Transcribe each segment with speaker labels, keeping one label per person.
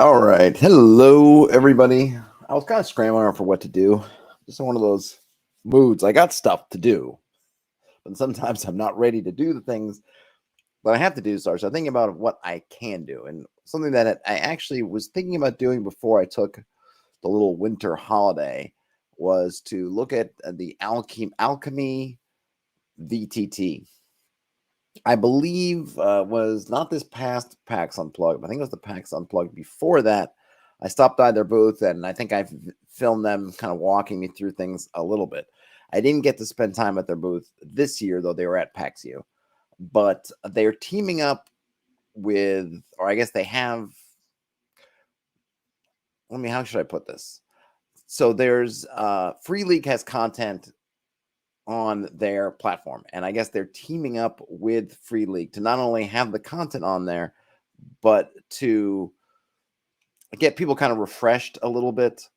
Speaker 1: All right. Hello, everybody. I was kind of scrambling for what to do. Just in one of those moods. I got stuff to do, but sometimes I'm not ready to do the things that I have to do. So I'm thinking about what I can do. And something that I actually was thinking about doing before I took the little winter holiday was to look at the Alchemy VTT. I believe was not this past PAX Unplugged, but I think it was the PAX Unplugged before that. I stopped by their booth, and I think I've filmed them kind of walking me through things a little bit. I didn't get to spend time at their booth this year, though they were at PAX U. But they're teaming up with, or I guess they have, how should I put this? So there's Free League has content on their platform, and I guess they're teaming up with Free League to not only have the content on there, but to get people kind of refreshed a little bit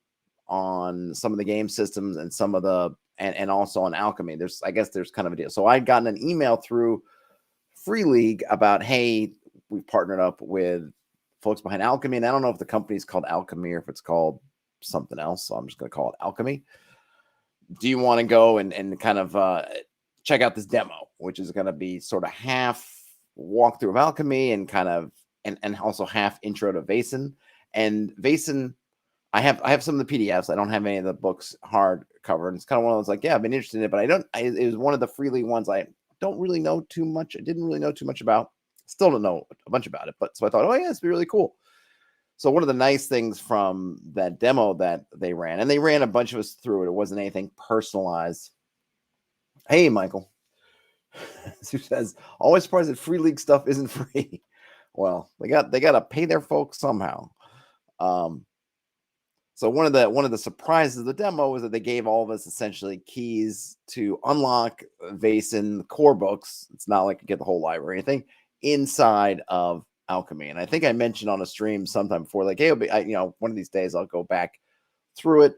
Speaker 1: on some of the game systems and some of the and also on Alchemy. I guess there's kind of a deal. So I'd gotten an email through Free League about, hey, we've partnered up with folks behind Alchemy, and I don't know if the company's called Alchemy or if it's called something else, so I'm just going to call it Alchemy. Do you want to go and kind of check out this demo, which is going to be sort of half walkthrough of Alchemy and kind of and also half intro to Vaesen. And Vaesen, I have some of the PDFs. I don't have any of the books hardcover, and it's kind of one of those like, yeah, I've been interested in it, but it was one of the Free League ones I don't really know too much. I didn't really know too much about. Still don't know a bunch about it, but so I thought, oh yeah, it's be really cool. So one of the nice things from that demo that they ran, and they ran a bunch of us through it. It wasn't anything personalized. Hey, Michael, who says, always surprised that Free League stuff isn't free. Well, they got to pay their folks somehow. So one of the surprises of the demo was that they gave all of us essentially keys to unlock Vaesen core books. It's not like you get the whole library or anything inside of Alchemy. And I think I mentioned on a stream sometime before, like, hey, one of these days I'll go back through it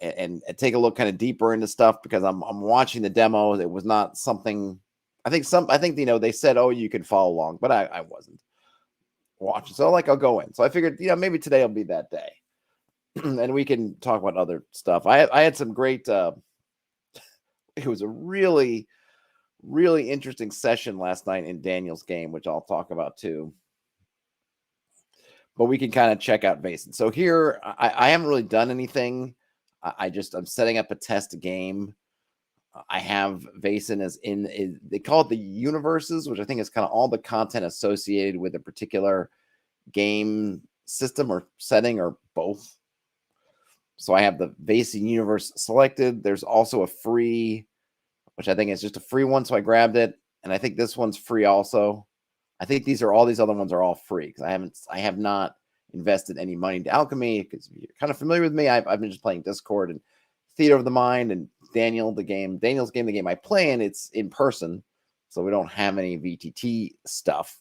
Speaker 1: and take a look kind of deeper into stuff, because I'm watching the demo. It was not something I think they said, oh, you can follow along, but I wasn't watching. So I'll go in. So I figured, maybe today will be that day. And we can talk about other stuff. I had some great it was a really, really interesting session last night in Daniel's game, which I'll talk about too. But we can kind of check out Vaesen. So here, I haven't really done anything. I'm setting up a test game. I have Vaesen they call it the universes, which I think is kind of all the content associated with a particular game system or setting or both. So I have the Vaesen universe selected. There's also a free, which I think is just a free one. So I grabbed it. And I think this one's free also. I think these other ones are all free, because I have not invested any money into Alchemy, because you're kind of familiar with me. I've been just playing Discord and Theater of the Mind and Daniel's game, the game I play in, it's in person. So we don't have any VTT stuff.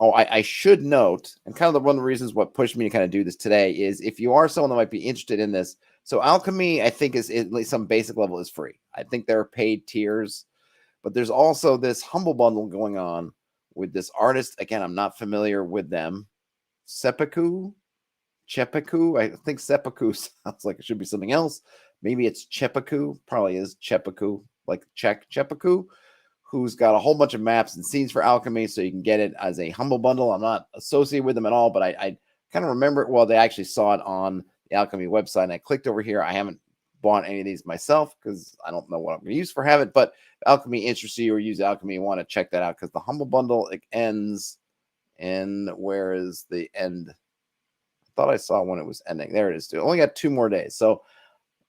Speaker 1: Oh, I should note, and kind of one of the reasons what pushed me to kind of do this today is, if you are someone that might be interested in this, so Alchemy, I think, is at least some basic level is free. I think there are paid tiers, but there's also this humble bundle going on with this artist. Again, I'm not familiar with them. Chepeku. I think Seppuku sounds like it should be something else. Maybe it's Chepeku. Probably is Chepeku, like Chepeku, who's got a whole bunch of maps and scenes for Alchemy, so you can get it as a humble bundle. I'm not associated with them at all, but I kind of remember it. Well, they actually saw it on the Alchemy website, and I clicked over here. I haven't bought any of these myself because I don't know what I'm going to use for Habit, but if Alchemy interests you or use Alchemy, you want to check that out, because the humble bundle, it ends in, where is the end? I thought I saw when it was ending. There it is. Only got 2 more days. So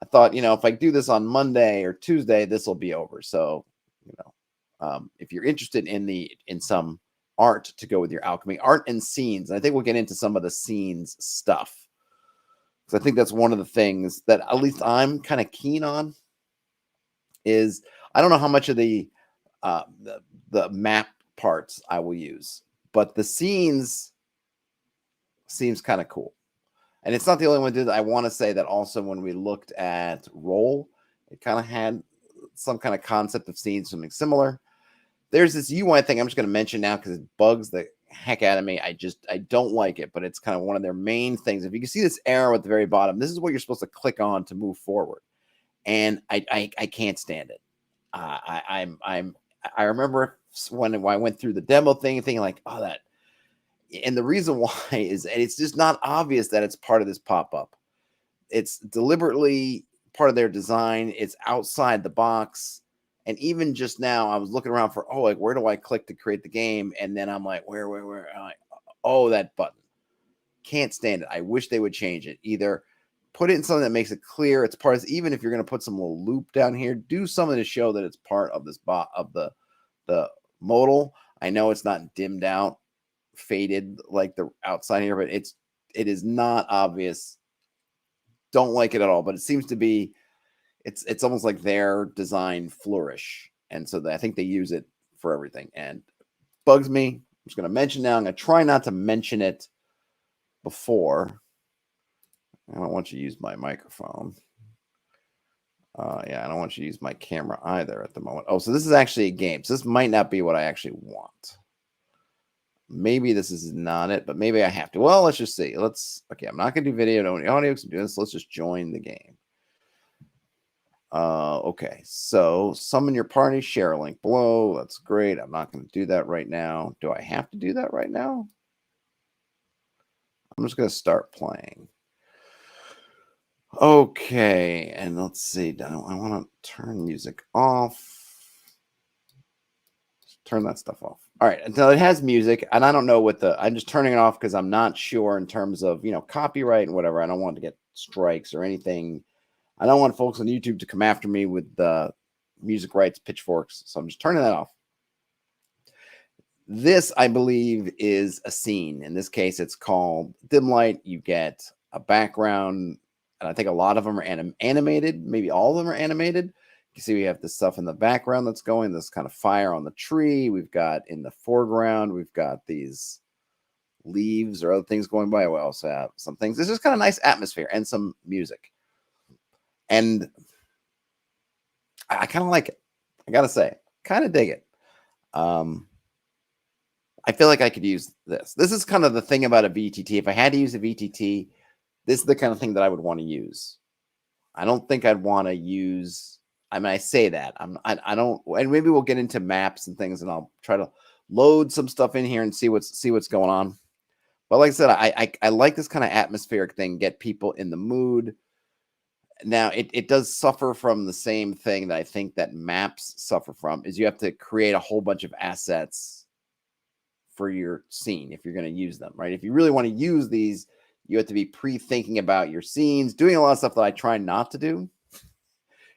Speaker 1: I thought, if I do this on Monday or Tuesday, this will be over. So, if you're interested in some art to go with your Alchemy, art and scenes, and I think we'll get into some of the scenes stuff, because I think that's one of the things that at least I'm kind of keen on. Is I don't know how much of the map parts I will use, but the scenes seems kind of cool. And it's not the only one that I want to say that also, when we looked at Roll, it kind of had some kind of concept of scenes, something similar. There's this UI thing I'm just going to mention now because it bugs the heck out of me. I don't like it, but it's kind of one of their main things. If you can see this arrow at the very bottom, this is what you're supposed to click on to move forward. And I can't stand it. I remember when I went through the demo thing, thinking like, oh, that. And the reason why is, and it's just not obvious that it's part of this pop-up. It's deliberately part of their design. It's outside the box. And even just now, I was looking around for, oh, like, where do I click to create the game? And then I'm like, where? I'm like, oh, that button. Can't stand it. I wish they would change it. Either put it in something that makes it clear it's part of, even if you're going to put some little loop down here, do something to show that it's part of this of the modal. I know it's not dimmed out, faded like the outside here, but it is not obvious. Don't like it at all, but it seems to be, it's almost like their design flourish. And so I think they use it for everything, and bugs me. I'm just going to mention now. I'm going to try not to mention it before. I don't want you to use my microphone. Yeah, I don't want you to use my camera either at the moment. Oh, so this is actually a game. So this might not be what I actually want. Maybe this is not it, but maybe I have to. Well, let's just see. Okay, I'm not going to do video, no audio, because I'm doing this. Let's just join the game. Okay, so summon your party, share a link below. That's great. I'm not going to do that right now. Do I have to do that right now? I'm just going to start playing. Okay, and let's see. I want to turn music off. Turn that stuff off. All right, until it has music, and I don't know what I'm just turning it off because I'm not sure in terms of, copyright and whatever. I don't want to get strikes or anything. I don't want folks on YouTube to come after me with the music rights pitchforks, so I'm just turning that off. This, I believe, is a scene. In this case, it's called Dim Light. You get a background, and I think a lot of them are animated. Maybe all of them are animated. You see we have this stuff in the background that's going, this kind of fire on the tree. We've got in the foreground, we've got these leaves or other things going by. We also have some things. This is kind of nice atmosphere and some music. And I kind of like it. I got to say, kind of dig it. I feel like I could use this. This is kind of the thing about a VTT. If I had to use a VTT, this is the kind of thing that I would want to use. I don't think I'd want to use... I mean, I say that I don't, and maybe we'll get into maps and things, and I'll try to load some stuff in here and see what's going on. But like I said, I like this kind of atmospheric thing, get people in the mood. Now it does suffer from the same thing that I think that maps suffer from, is you have to create a whole bunch of assets for your scene if you're going to use them, right? If you really want to use these, you have to be pre-thinking about your scenes, doing a lot of stuff that I try not to do.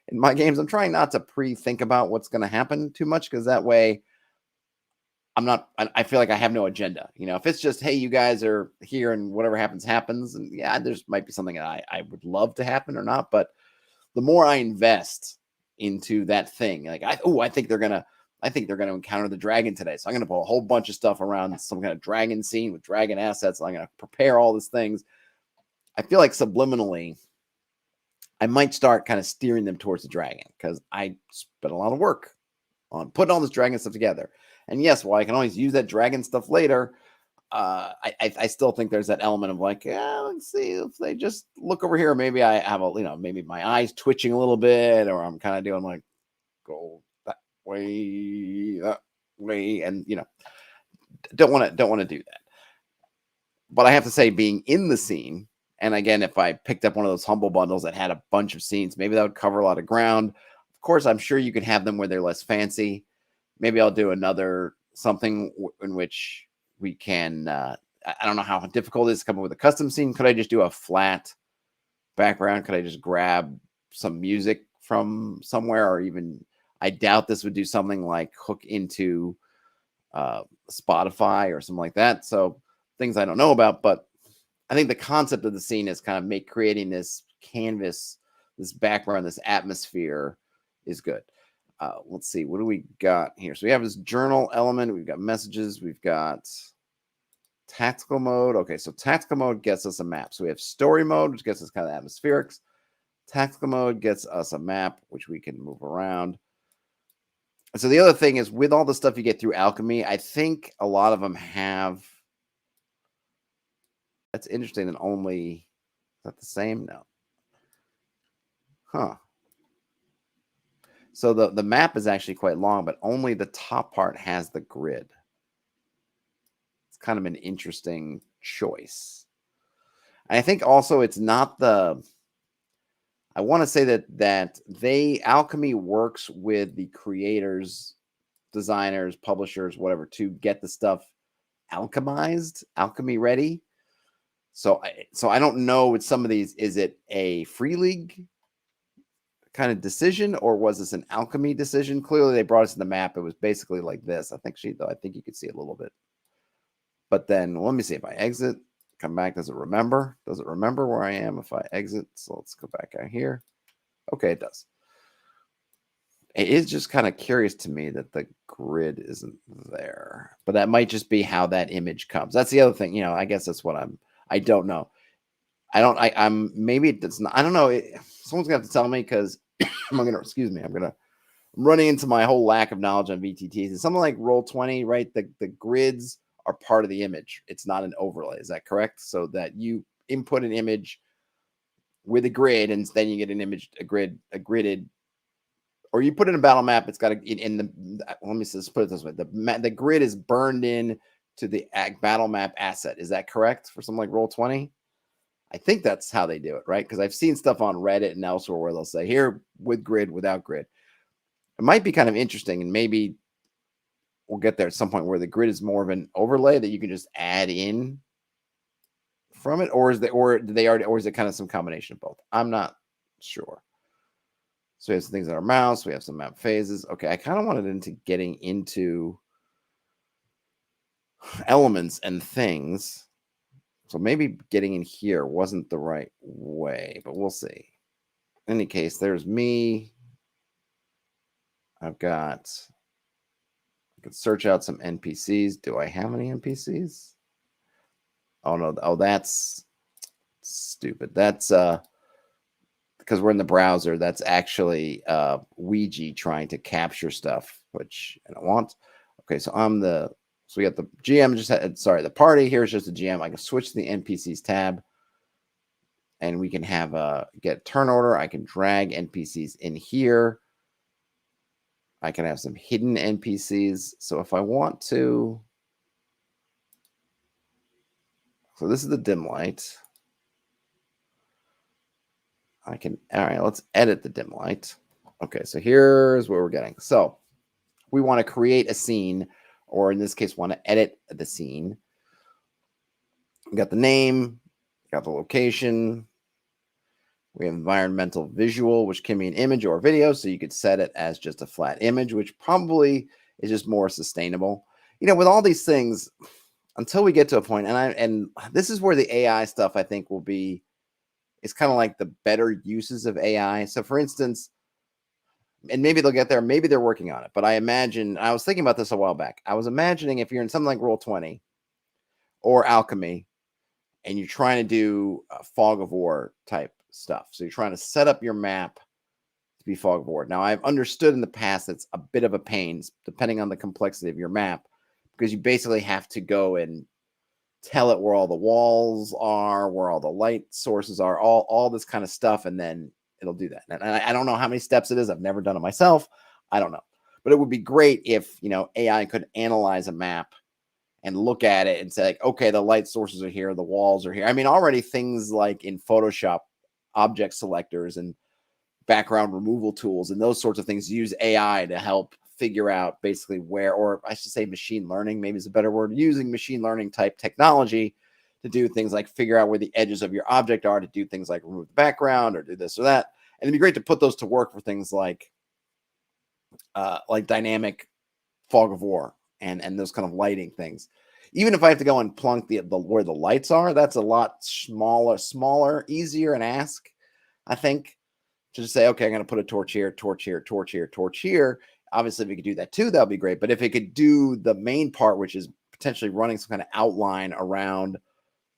Speaker 1: In my games, I'm trying not to pre-think about what's going to happen too much, because that way I feel like I have no agenda. If it's just, hey, you guys are here and whatever happens, happens. And yeah, there's might be something that I would love to happen or not. But the more I invest into that thing, like, I think they're going to encounter the dragon today. So I'm going to put a whole bunch of stuff around some kind of dragon scene with dragon assets. I'm going to prepare all these things. I feel like subliminally, I might start kind of steering them towards the dragon, because I spent a lot of work on putting all this dragon stuff together. And yes, while I can always use that dragon stuff later, I still think there's that element of like, yeah, let's see if they just look over here. Maybe I have maybe my eyes twitching a little bit, or I'm kind of doing like, go that way, and don't want to do that. But I have to say, being in the scene. And again, if I picked up one of those humble bundles that had a bunch of scenes, maybe that would cover a lot of ground. Of course, I'm sure you could have them where they're less fancy. Maybe I'll do another something in which we can, I don't know how difficult it is to come up with a custom scene. Could I just do a flat background? Could I just grab some music from somewhere? Or even, I doubt this would do something like hook into Spotify or something like that. So things I don't know about, but I think the concept of the scene is kind of creating this canvas, this background, this atmosphere is good. Let's see, what do we got here? So we have this journal element. We've got messages. We've got tactical mode. Okay, so tactical mode gets us a map. So we have story mode, which gets us kind of atmospherics. Tactical mode gets us a map, which we can move around. So the other thing is, with all the stuff you get through Alchemy, I think a lot of them have. That's interesting. And only, is that the same? No. Huh. So the map is actually quite long, but only the top part has the grid. It's kind of an interesting choice. And I think also it's not the. I want to say that Alchemy works with the creators, designers, publishers, whatever, to get the stuff alchemized, alchemy ready. So I don't know with some of these, is it a Free League kind of decision, or was this an Alchemy decision? Clearly, they brought us to the map. It was basically like this. I think you could see a little bit. But then let me see if I exit, come back. Does it remember? Does it remember where I am if I exit? So let's go back out here. Okay, it does. It is just kind of curious to me that the grid isn't there, but that might just be how that image comes. That's the other thing. I guess that's what I don't know. I'm maybe it's not. I don't know. Someone's gonna have to tell me, because I'm running into my whole lack of knowledge on VTTs. It's something like Roll20, right? The grids are part of the image. It's not an overlay. Is that correct? So that you input an image with a grid, and then you get an image, a gridded, or you put in a battle map. It's got let me just put it this way: the grid is burned in to the battle map asset. Is that correct for something like Roll20? I think that's how they do it, right? Because I've seen stuff on Reddit and elsewhere where they'll say here with grid, without grid. It might be kind of interesting, and maybe we'll get there at some point where the grid is more of an overlay that you can just add in from it, or is it kind of some combination of both? I'm not sure. So we have some things on our mouse. We have some map phases. Okay, I kind of wanted into getting into elements and things. So maybe getting in here wasn't the right way, but we'll see. In any case, there's me. I can search out some NPCs. Do I have any NPCs? Oh no. Oh, that's stupid. That's because we're in the browser. That's actually Ouija trying to capture stuff, which I don't want. Okay, so so we got the GM the party. Here's just the GM. I can switch to the NPCs tab, and we can have get turn order. I can drag NPCs in here. I can have some hidden NPCs. So if I want to, so this is the dim light. All right, let's edit the dim light. Okay, so here's what we're getting. So we want to create a scene, or in this case, want to edit the scene. We got the name, got the location. We have environmental visual, which can be an image or video. So you could set it as just a flat image, which probably is just more sustainable. With all these things, until we get to a point, and this is where the AI stuff I think will be, it's kind of like the better uses of AI. So for instance, and maybe they'll get there, maybe they're working on it, but I was thinking about this a while back. I was imagining if you're in something like Roll20 or Alchemy, and you're trying to do a Fog of War type stuff. So you're trying to set up your map to be Fog of War. Now, I've understood in the past it's a bit of a pain, depending on the complexity of your map, because you basically have to go and tell it where all the walls are, where all the light sources are, all this kind of stuff, and then it'll do that. And I don't know how many steps it is. I've never done it myself. I don't know. But it would be great if, AI could analyze a map and look at it and say, like, okay, the light sources are here, the walls are here. I mean, already things like in Photoshop, object selectors and background removal tools and those sorts of things use AI to help figure out basically where, or I should say machine learning, maybe is a better word, using machine learning type technology to do things like figure out where the edges of your object are, to do things like remove the background or do this or that. And it'd be great to put those to work for things like dynamic Fog of War and those kind of lighting things. Even if I have to go and plunk the where the lights are, that's a lot smaller, easier and ask, I think, to just say, okay, I'm going to put a torch here, torch here, torch here, torch here. Obviously, if we could do that too, that would be great. But if it could do the main part, which is potentially running some kind of outline around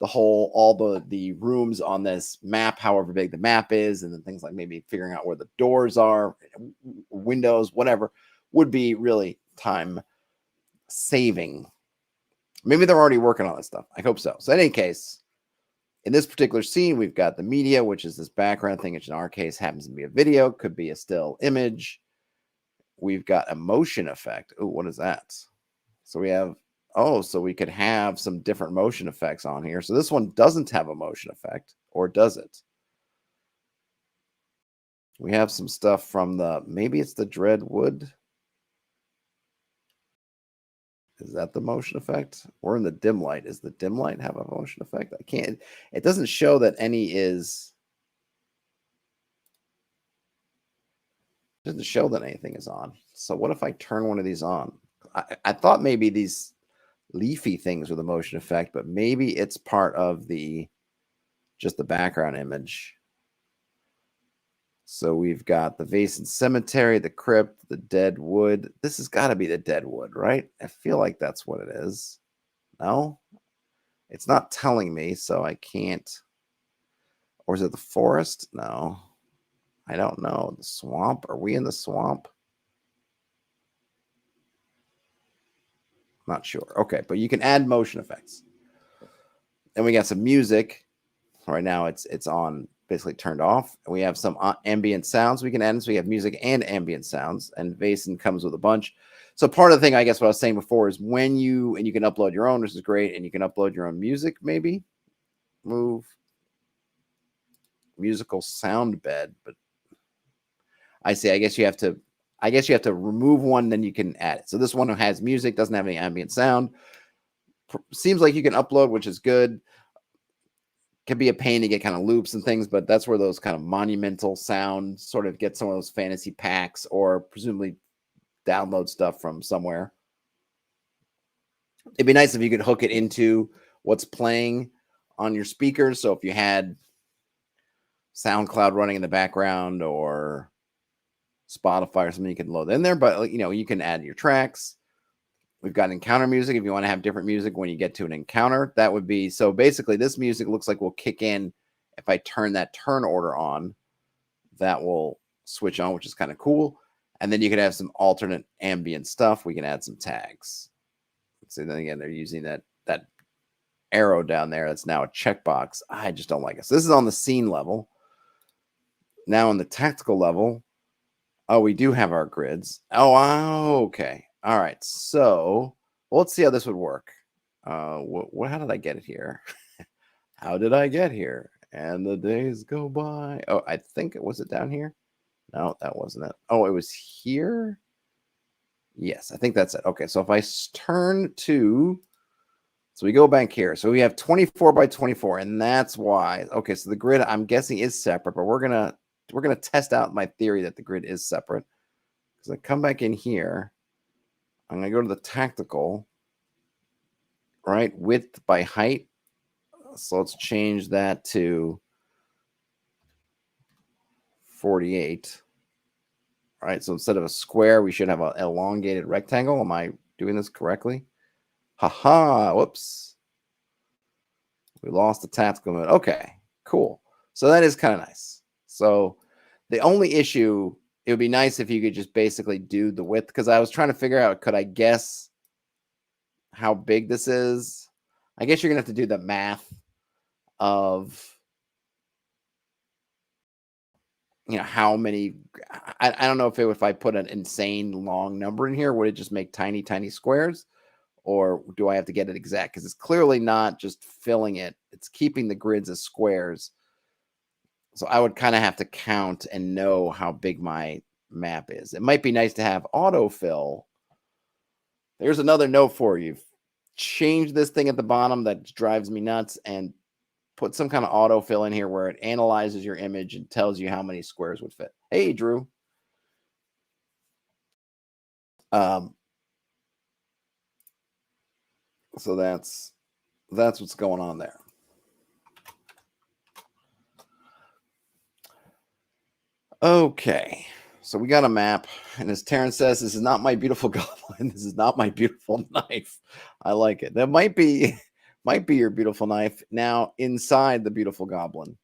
Speaker 1: all the rooms on this map, however big the map is, and then things like maybe figuring out where the doors are, windows, whatever would be really time saving. Maybe they're already working on this stuff. I hope so. So in any case, in this particular scene, we've got the media, which is this background thing, which in our case happens to be a video, could be a still image. We've got a motion effect. Oh, what is that? So we have, oh, so we could have some different motion effects on here. So this one doesn't have a motion effect, or does it? We have some stuff from the, maybe it's the Dreadwood. Is that the motion effect? We're in the dim light. Does the dim light have a motion effect? I can't, it doesn't show that any is, it doesn't show that anything is on. So what if I turn one of these on? I thought maybe these leafy things with a motion effect, but maybe it's part of the, just the background image. So we've got the Vaesen Cemetery, the crypt, the dead wood. This has got to be the dead wood, right? I feel like that's what it is. No, it's not telling me, so I can't. Or is it the forest? No, I don't know. The swamp? Are we in the swamp? Not sure. Okay, but you can add motion effects. And we got some music. Right now it's on, basically turned off. And we have some ambient sounds we can add. So we have music and ambient sounds. And Vaesen comes with a bunch. So part of the thing, I guess what I was saying before is when you, and you can upload your own, which is great. And you can upload your own music, maybe. Move. Musical sound bed. But I see, I guess you have to remove one, then you can add it. So this one has music, doesn't have any ambient sound. Seems like you can upload, which is good. Can be a pain to get kind of loops and things, but that's where those kind of monumental sounds sort of get some of those fantasy packs, or presumably download stuff from somewhere. It'd be nice if you could hook it into what's playing on your speakers. So if you had SoundCloud running in the background or Spotify or something, you can load in there, but you know, you can add your tracks. We've got encounter music. If you want to have different music when you get to an encounter, that would be, so basically this music looks like will kick in if I turn that turn order on. That will switch on, which is kind of cool. And then you could have some alternate ambient stuff. We can add some tags. So then again, they're using that arrow down there. That's now a checkbox. I just don't like it. So this is on the scene level. Now on the tactical level, oh, we do have our grids. Oh, okay. All right, so well, let's see how this would work. How did I get it here? How did I get here? And the days go by. Oh, I think it was it down here. No, that wasn't it. Oh, it was here. Yes, I think that's it. Okay, so if I turn to, so we go back here. So we have 24 by 24, and that's why. Okay, so the grid I'm guessing is separate, but we're gonna test out my theory that the grid is separate. Because I come back in here. I'm going to go to the tactical, right? Width by height. So let's change that to 48. All right. So instead of a square, we should have an elongated rectangle. Am I doing this correctly? Haha. Whoops. We lost the tactical mode. Okay, cool. So that is kind of nice. So the only issue, it would be nice if you could just basically do the width, because I was trying to figure out, could I guess how big this is? I guess you're going to have to do the math of, you know, how many, I don't know if I put an insane long number in here, would it just make tiny, tiny squares? Or do I have to get it exact? Because it's clearly not just filling it. It's keeping the grids as squares. So I would kind of have to count and know how big my map is. It might be nice to have autofill. There's another note for you. Change this thing at the bottom that drives me nuts and put some kind of autofill in here where it analyzes your image and tells you how many squares would fit. Hey, Drew. So that's what's going on there. Okay, so we got a map, and as Terrence says, this is not my beautiful goblin. This is not my beautiful knife. I like it. That might be your beautiful knife now inside the beautiful goblin.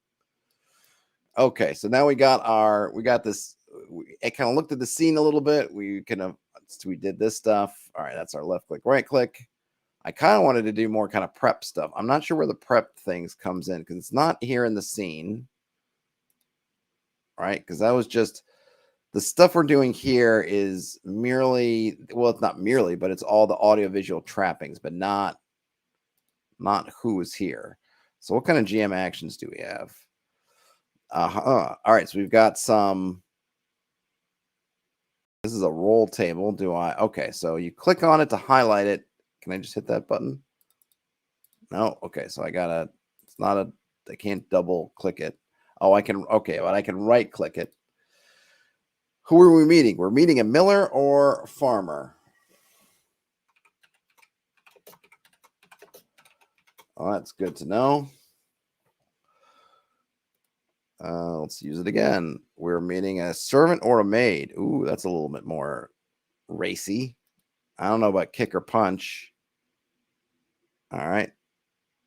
Speaker 1: Okay, so now we got this. I kind of looked at the scene a little bit. We kind of once we did this stuff. All right, that's our left click, right click. I kind of wanted to do more kind of prep stuff. I'm not sure where the prep things comes in because it's not here in the scene. All right, because that was just the stuff we're doing here is merely, well, it's not merely, but it's all the audiovisual trappings, but not who is here. So what kind of GM actions do we have? All right, so we've got some. This is a roll table. Okay, so you click on it to highlight it. Can I just hit that button? No. Okay, so it's not I can't double click it. Oh, I can. Okay, but I can right click it. Who are we meeting? We're meeting a miller or farmer. Oh, that's good to know. Let's use it again. We're meeting a servant or a maid. Ooh, that's a little bit more racy. I don't know about kick or punch. All right.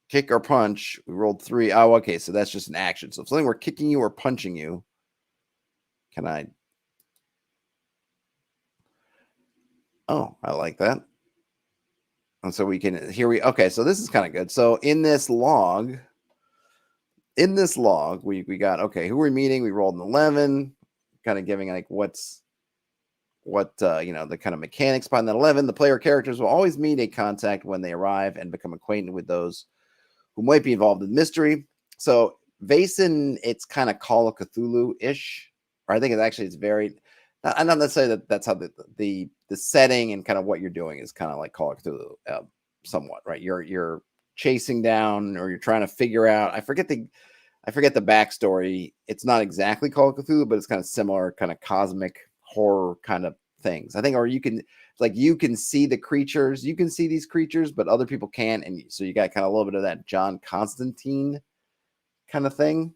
Speaker 1: Kick or punch. We rolled 3. Oh, okay. So that's just an action. So if something we're kicking you or punching you, can I? Oh, I like that. And so we can, okay. So this is kind of good. So in this log, we got, okay, who are we meeting? We rolled an 11, kind of giving like what the kind of mechanics behind that 11. The player characters will always meet a contact when they arrive and become acquainted with those who might be involved in mystery. So Vaesen, it's kind of Call of Cthulhu-ish, or I think it's very, I'm not necessarily that's how the setting and kind of what you're doing is kind of like Call of Cthulhu, somewhat, right? You're chasing down, or you're trying to figure out. I forget the backstory. It's not exactly Call of Cthulhu, but it's kind of similar, kind of cosmic horror kind of things. I think, or you can see the creatures, you can see these creatures, but other people can't, and so you got kind of a little bit of that John Constantine kind of thing.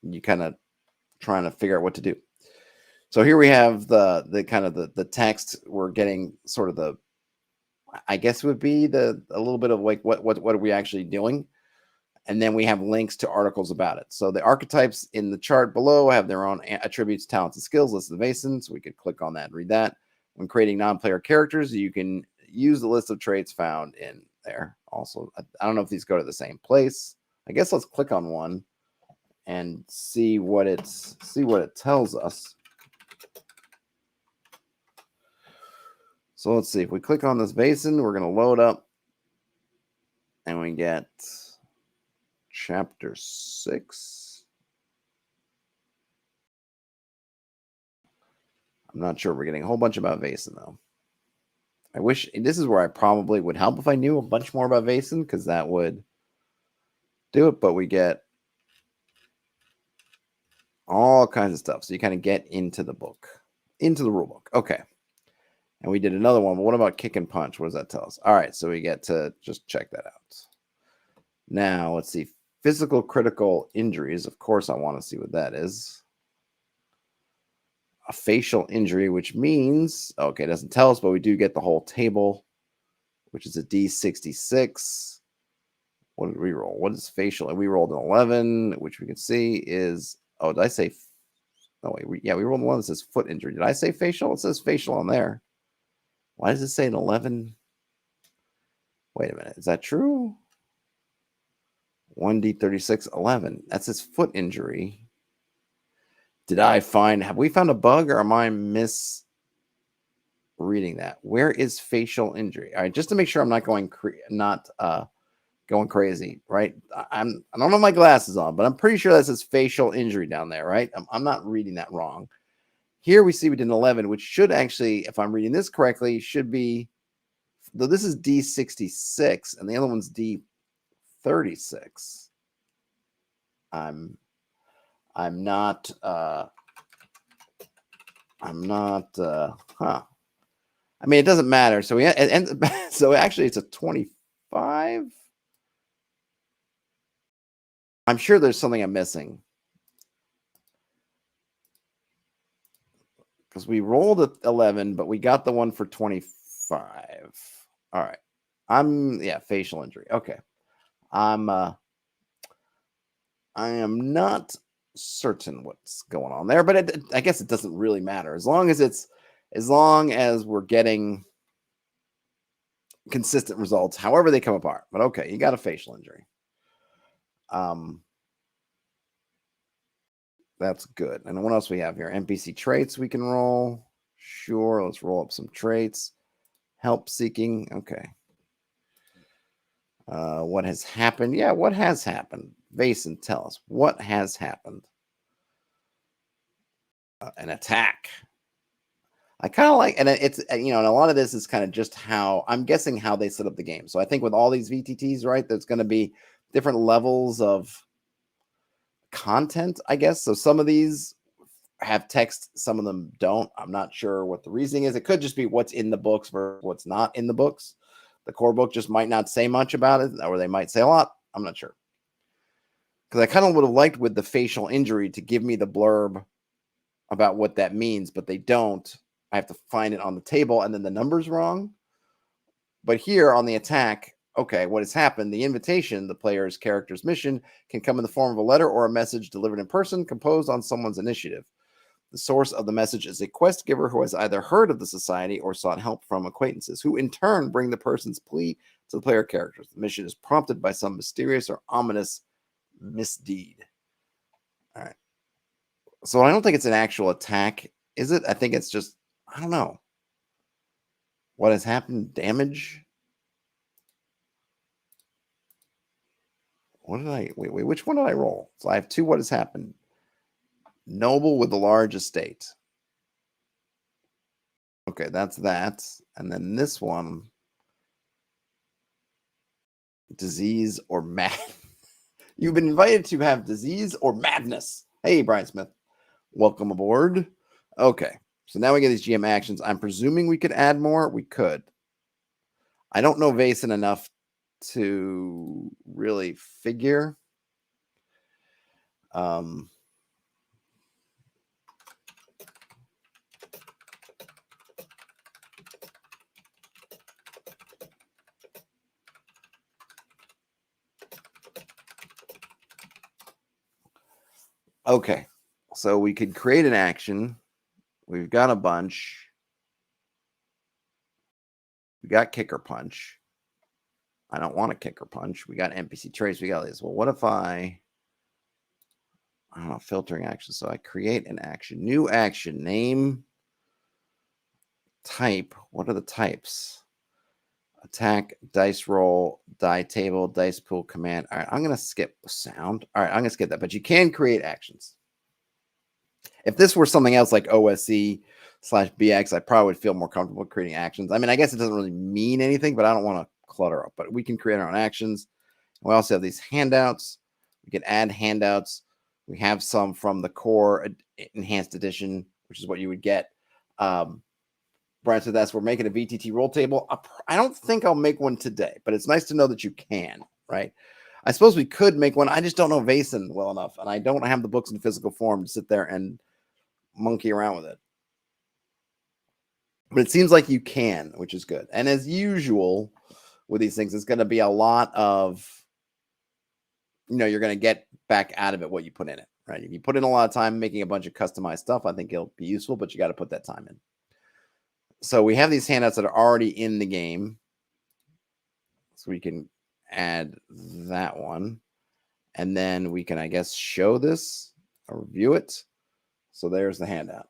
Speaker 1: You kind of trying to figure out what to do. So here we have the kind of the text. We're getting sort of I guess would be a little bit of like what are we actually doing, and then we have links to articles about it. So the archetypes in the chart below have their own attributes, talents, and skills listed in Vaesen. So we could click on that and read that. When creating non-player characters, you can use the list of traits found in there. Also, I don't know if these go to the same place. I guess let's click on one and see what it tells us. So let's see. If we click on this Vaesen, we're going to load up, and we get chapter 6. I'm not sure. We're getting a whole bunch about Vaesen, though. I wish this is where I probably would help if I knew a bunch more about Vaesen, because that would do it. But we get all kinds of stuff. So you kind of get into the book, into the rule book. Okay. And we did another one. But what about kick and punch? What does that tell us? All right. So we get to just check that out. Now, let's see. Physical critical injuries. Of course, I want to see what that is. A facial injury, which means, okay, it doesn't tell us, but we do get the whole table, which is a D66. What did we roll? What is facial? And we rolled an 11, which we can see is, oh, did I say, no, wait, we rolled one that says foot injury. Did I say facial? It says facial on there. Why does it say an 11? Wait a minute. Is that true? 1D36, 11. That's his foot injury. Have we found a bug, or am I misreading that? Where is facial injury? All right, just to make sure I'm not going going crazy, right? I don't have my glasses on, but I'm pretty sure that says facial injury down there, right? I'm not reading that wrong. Here we see we did an 11, which should actually, if I'm reading this correctly, should be, though this is D66 and the other one's D36. I'm not, I mean, it doesn't matter. So so actually it's a 25. I'm sure there's something I'm missing, because we rolled at 11, but we got the one for 25. All right. Facial injury. Okay. I am not certain what's going on there, but I guess it doesn't really matter as long as we're getting consistent results, however they come apart. But okay, you got a facial injury. That's good. And what else we have here? NPC traits we can roll. Sure, let's roll up some traits. Help seeking. Okay. What has happened? Yeah, what has happened? Vaesen, tell us. What has happened? An attack. I kind of like, and it's, and a lot of this is kind of just how, I'm guessing how they set up the game. So I think with all these VTTs, right, there's going to be different levels of content, I guess. So some of these have text, some of them don't. I'm not sure what the reasoning is. It could just be what's in the books versus what's not in the books. The core book just might not say much about it, or they might say a lot. I'm not sure. Because I kind of would have liked with the facial injury to give me the blurb about what that means, but they don't. I have to find it on the table, and then the number's wrong. But here on the attack, okay, what has happened? The invitation, the player's character's mission, can come in the form of a letter or a message delivered in person, composed on someone's initiative. The source of the message is a quest giver who has either heard of the society or sought help from acquaintances, who in turn bring the person's plea to the player characters. The mission is prompted by some mysterious or ominous misdeed. All right. So I don't think it's an actual attack, is it? I think it's just, I don't know. What has happened? Damage? What did I, wait, which one did I roll? So I have two, what has happened? Noble with the large estate. Okay, that's that. And then this one, disease or mad. You've been invited to have disease or madness. Hey, Brian Smith, welcome aboard. Okay, so now we get these GM actions. I'm presuming we could add more. We could. I don't know Vaesen enough to really figure. Okay, so we could create an action. We've got a bunch. We got kicker punch. I don't want a kicker punch. We got NPC traits. We got this. Well, what if I don't know, filtering action. So I create an action, new action, name, type. What are the types? Attack, dice roll, die table, dice pool, command. All right, I'm going to skip the sound. All right, I'm going to skip that, but you can create actions. If this were something else like OSC/BX, I probably would feel more comfortable creating actions. I mean, I guess it doesn't really mean anything, but I don't want to clutter up. But we can create our own actions. We also have these handouts. We can add handouts. We have some from the core enhanced edition, which is what you would get. Brian said that's we're making a VTT roll table. I don't think I'll make one today, but it's nice to know that you can, right? I suppose we could make one. I just don't know Vaesen well enough, and I don't have the books in physical form to sit there and monkey around with it. But it seems like you can, which is good. And as usual with these things, it's going to be a lot of, you're going to get back out of it what you put in it, right? If you put in a lot of time making a bunch of customized stuff, I think it'll be useful, but you got to put that time in. So we have these handouts that are already in the game. So we can add that one. And then we can, I guess, show this or view it. So there's the handout.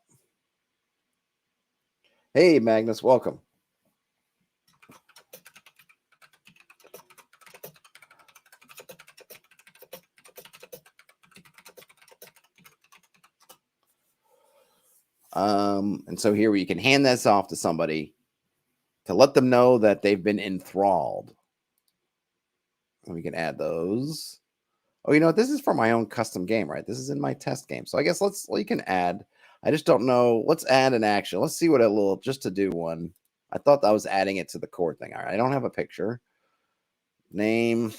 Speaker 1: Hey, Magnus, welcome. And so here you can hand this off to somebody to let them know that they've been enthralled. And we can add those. Oh, you know what? This is for my own custom game, right? This is in my test game. So I guess you can add. I just don't know. Let's add an action. Let's see what a little, just to do one. I thought I was adding it to the core thing. All right. I don't have a picture. Name,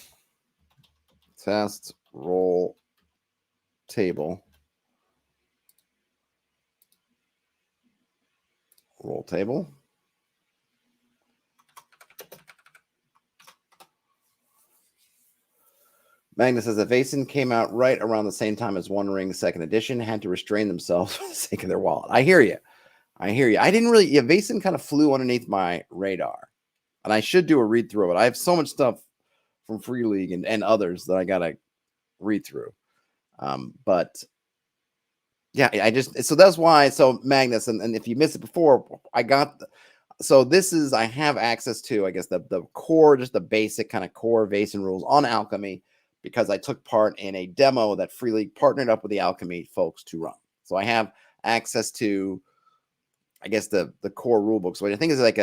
Speaker 1: test, roll, table. Roll table. Magnus says that Vaesen came out right around the same time as One Ring Second Edition, had to restrain themselves for the sake of their wallet. I hear you. I hear you. I didn't really, yeah, Vaesen kind of flew underneath my radar. And I should do a read through of it. I have so much stuff from Free League and others that I got to read through. But yeah, I just, so that's why, so Magnus, and if you missed it before, I got, so this is, I have access to, I guess, the core, just the basic kind of core Vaesen rules on Alchemy, because I took part in a demo that Free League partnered up with the Alchemy folks to run. So I have access to, I guess, the core rule book. So I think it's like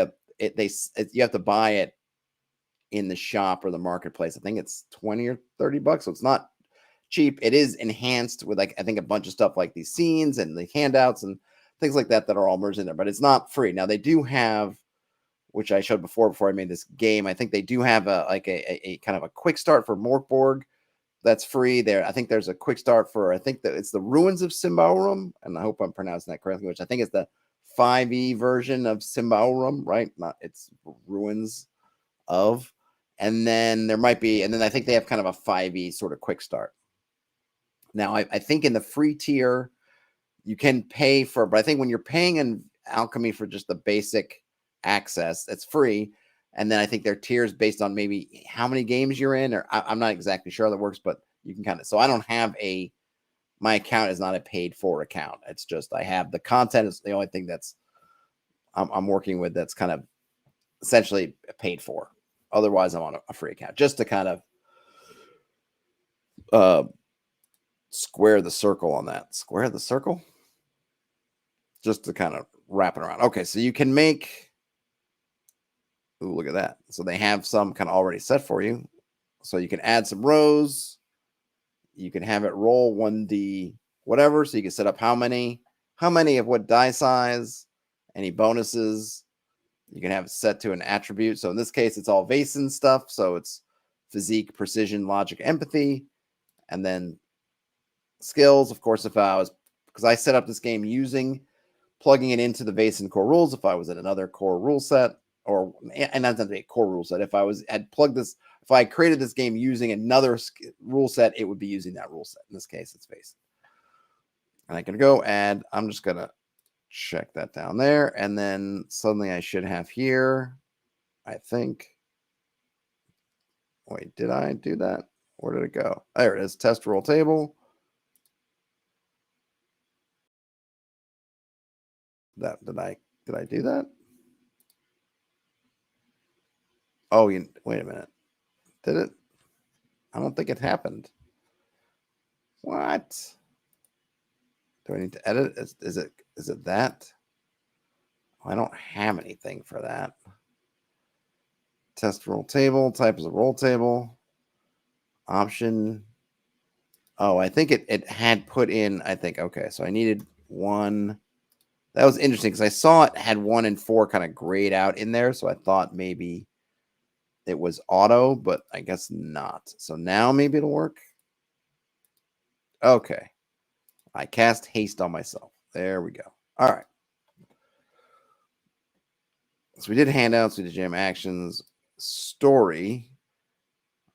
Speaker 1: you have to buy it in the shop or the marketplace. I think it's 20 or 30 bucks. So it's not cheap. It is enhanced with, like, I think a bunch of stuff like these scenes and the handouts and things like that are all merged in there, but it's not free. Now they do have, which I showed before I made this game, I think they do have a kind of a quick start for Morkborg that's free there. I think there's a quick start for, I think that it's the Ruins of Symbaroum, and I hope I'm pronouncing that correctly, which I think is the 5e version of Symbaroum, right? Not, it's Ruins of. And then there might be, and then I think they have kind of a 5e sort of quick start. Now, I think in the free tier, you can pay for, but I think when you're paying in Alchemy for just the basic access, it's free. And then I think there are tiers based on maybe how many games you're in, or I'm not exactly sure how that works, but you can kind of, so I don't have my account is not a paid for account. It's just, I have the content is the only thing that's I'm working with that's kind of essentially paid for. Otherwise, I'm on a free account just to kind of square the circle on that. Square the circle? Just to kind of wrap it around. Okay, so you can make, ooh, look at that. So they have some kind of already set for you. So you can add some rows. You can have it roll 1d whatever. So you can set up how many of what die size, any bonuses. You can have it set to an attribute. So in this case, it's all Vaesen stuff. So it's physique, precision, logic, empathy, and then skills. Of course, if I was, because I set up this game plugging it into the Vaesen core rules. If I was in another core rule set, and that's not a core rule set. If I had plugged this, if I created this game using another rule set, it would be using that rule set. In this case, it's Vaesen. And I can go add, I'm just going to check that down there. And then suddenly I should have here, I think. Wait, did I do that? Where did it go? There it is. Test roll table. Did I do that? Oh, wait a minute. Did it? I don't think it happened. What? Do I need to edit? Is it that? I don't have anything for that. Test roll table. Type is a roll table. Option. Oh, I think it had put in, I think, okay, so I needed 1. That was interesting because I saw it had 1 and 4 kind of grayed out in there. So I thought maybe it was auto, but I guess not. So now maybe it'll work. Okay. I cast haste on myself. There we go. All right. So we did handouts. We did jam actions. Story.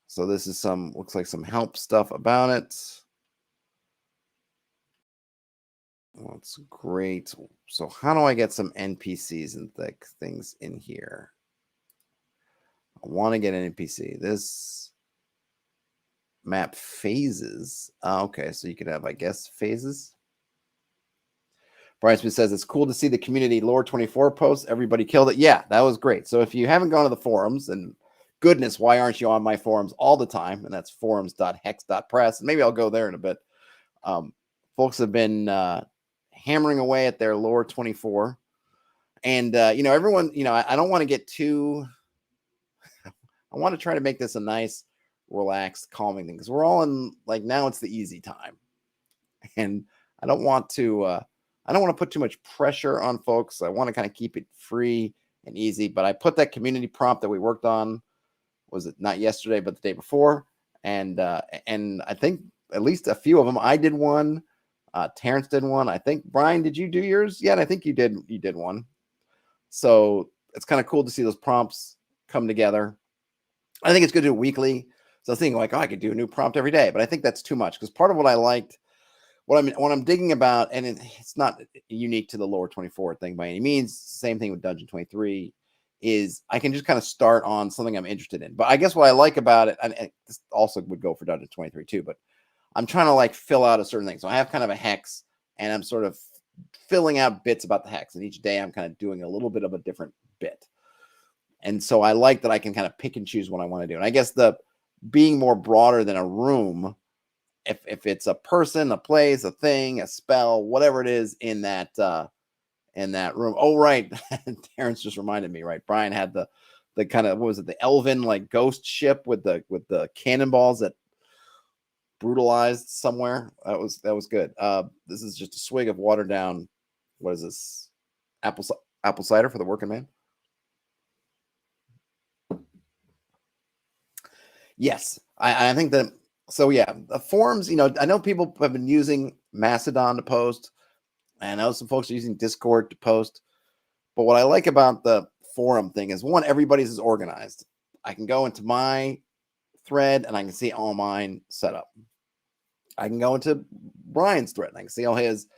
Speaker 1: So this is looks like some help stuff about it. That's great. So how do I get some NPCs and things in here? I want to get an NPC. This map phases. Okay, so you could have, I guess, phases. Brian Smith says it's cool to see the community lore 24 posts. Everybody killed it. Yeah, that was great. So if you haven't gone to the forums, and goodness, why aren't you on my forums all the time? And that's forums.hex.press. And maybe I'll go there in a bit. Folks have been hammering away at their lore 24. And, everyone, I don't want to get too, I want to try to make this a nice, relaxed, calming thing. Because we're all in, like, now it's the easy time. And I don't want to put too much pressure on folks. I want to kind of keep it free and easy. But I put that community prompt that we worked on, was it not yesterday, but the day before. And I think at least a few of them, I did one. Terrence did one. I think, Brian, did you do yours? Yeah, I think you did one. So it's kind of cool to see those prompts come together. I think it's good to do it weekly. So I was thinking like, oh, I could do a new prompt every day, but I think that's too much because part of what I liked, what I'm digging about, and it's not unique to the Lore 24 thing by any means. Same thing with Dungeon 23, is I can just kind of start on something I'm interested in. But I guess what I like about it, and this also would go for Dungeon 23 too, but I'm trying to like fill out a certain thing. So I have kind of a hex, and I'm sort of filling out bits about the hex, and each day I'm kind of doing a little bit of a different bit. And so I like that I can kind of pick and choose what I want to do. And I guess the being more broader than a room, if it's a person, a place, a thing, a spell, whatever it is in that room. Oh, right. Terrence just reminded me, right? Brian had the kind of, what was it, the elven like ghost ship with the cannonballs that brutalized somewhere. That was good. This is just a swig of watered down, what is this? Apple cider for the working man. Yes, I think that. So yeah, the forums. I know people have been using Mastodon to post. I know some folks are using Discord to post. But what I like about the forum thing is, one, everybody's is organized. I can go into my thread and I can see all mine set up. I can go into Brian's thread and I can see all his.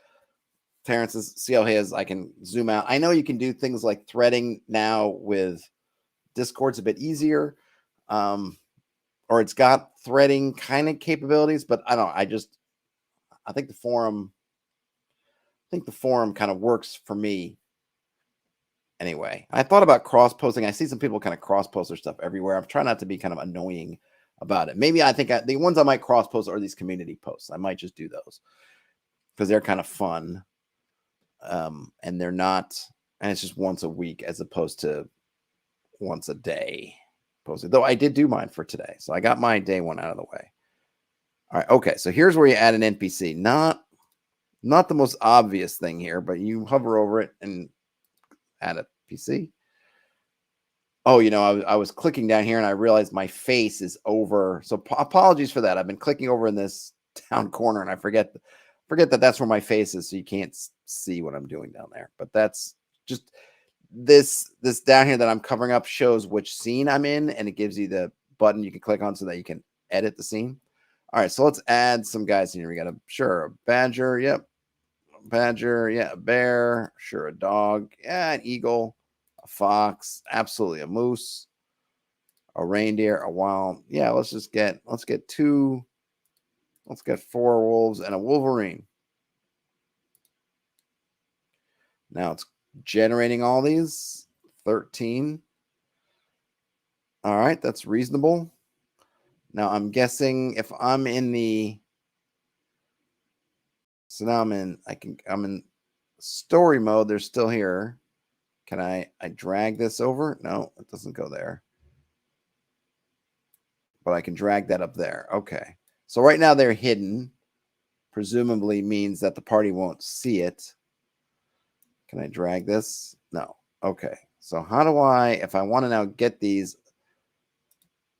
Speaker 1: Terrence's, see all his. I can zoom out. I know you can do things like threading now with Discord's a bit easier. Or it's got threading kind of capabilities, but I don't know. I think the forum kind of works for me anyway. I thought about cross posting. I see some people kind of cross post their stuff everywhere. I'm trying not to be kind of annoying about it. Maybe I think the ones I might cross post are these community posts. I might just do those because they're kind of fun. And they're not, and it's just once a week as opposed to once a day. Though I did do mine for today. So I got my day one out of the way. All right. Okay. So here's where you add an NPC. Not the most obvious thing here, but you hover over it and add a PC. Oh, I was clicking down here and I realized my face is over. So apologies for that. I've been clicking over in this down corner and I forget that that's where my face is. So you can't see what I'm doing down there, but that's just this down here that I'm covering up shows which scene I'm in, and it gives you the button you can click on so that you can edit the scene. All right, so let's add some guys in here. We got a badger, yep. Badger, yeah, a bear, sure, a dog, yeah, an eagle, a fox, absolutely a moose, a reindeer, a wild. Yeah, let's get 4 wolves and a wolverine. Now it's generating all these 13. All right, that's reasonable. Now I'm guessing if I'm in the, so now I'm in story mode. They're still here. Can I drag this over? No, it doesn't go there. But I can drag that up there. Okay. So right now they're hidden. Presumably means that the party won't see it. Can I drag this? No. Okay. So how do I, if I want to now get these,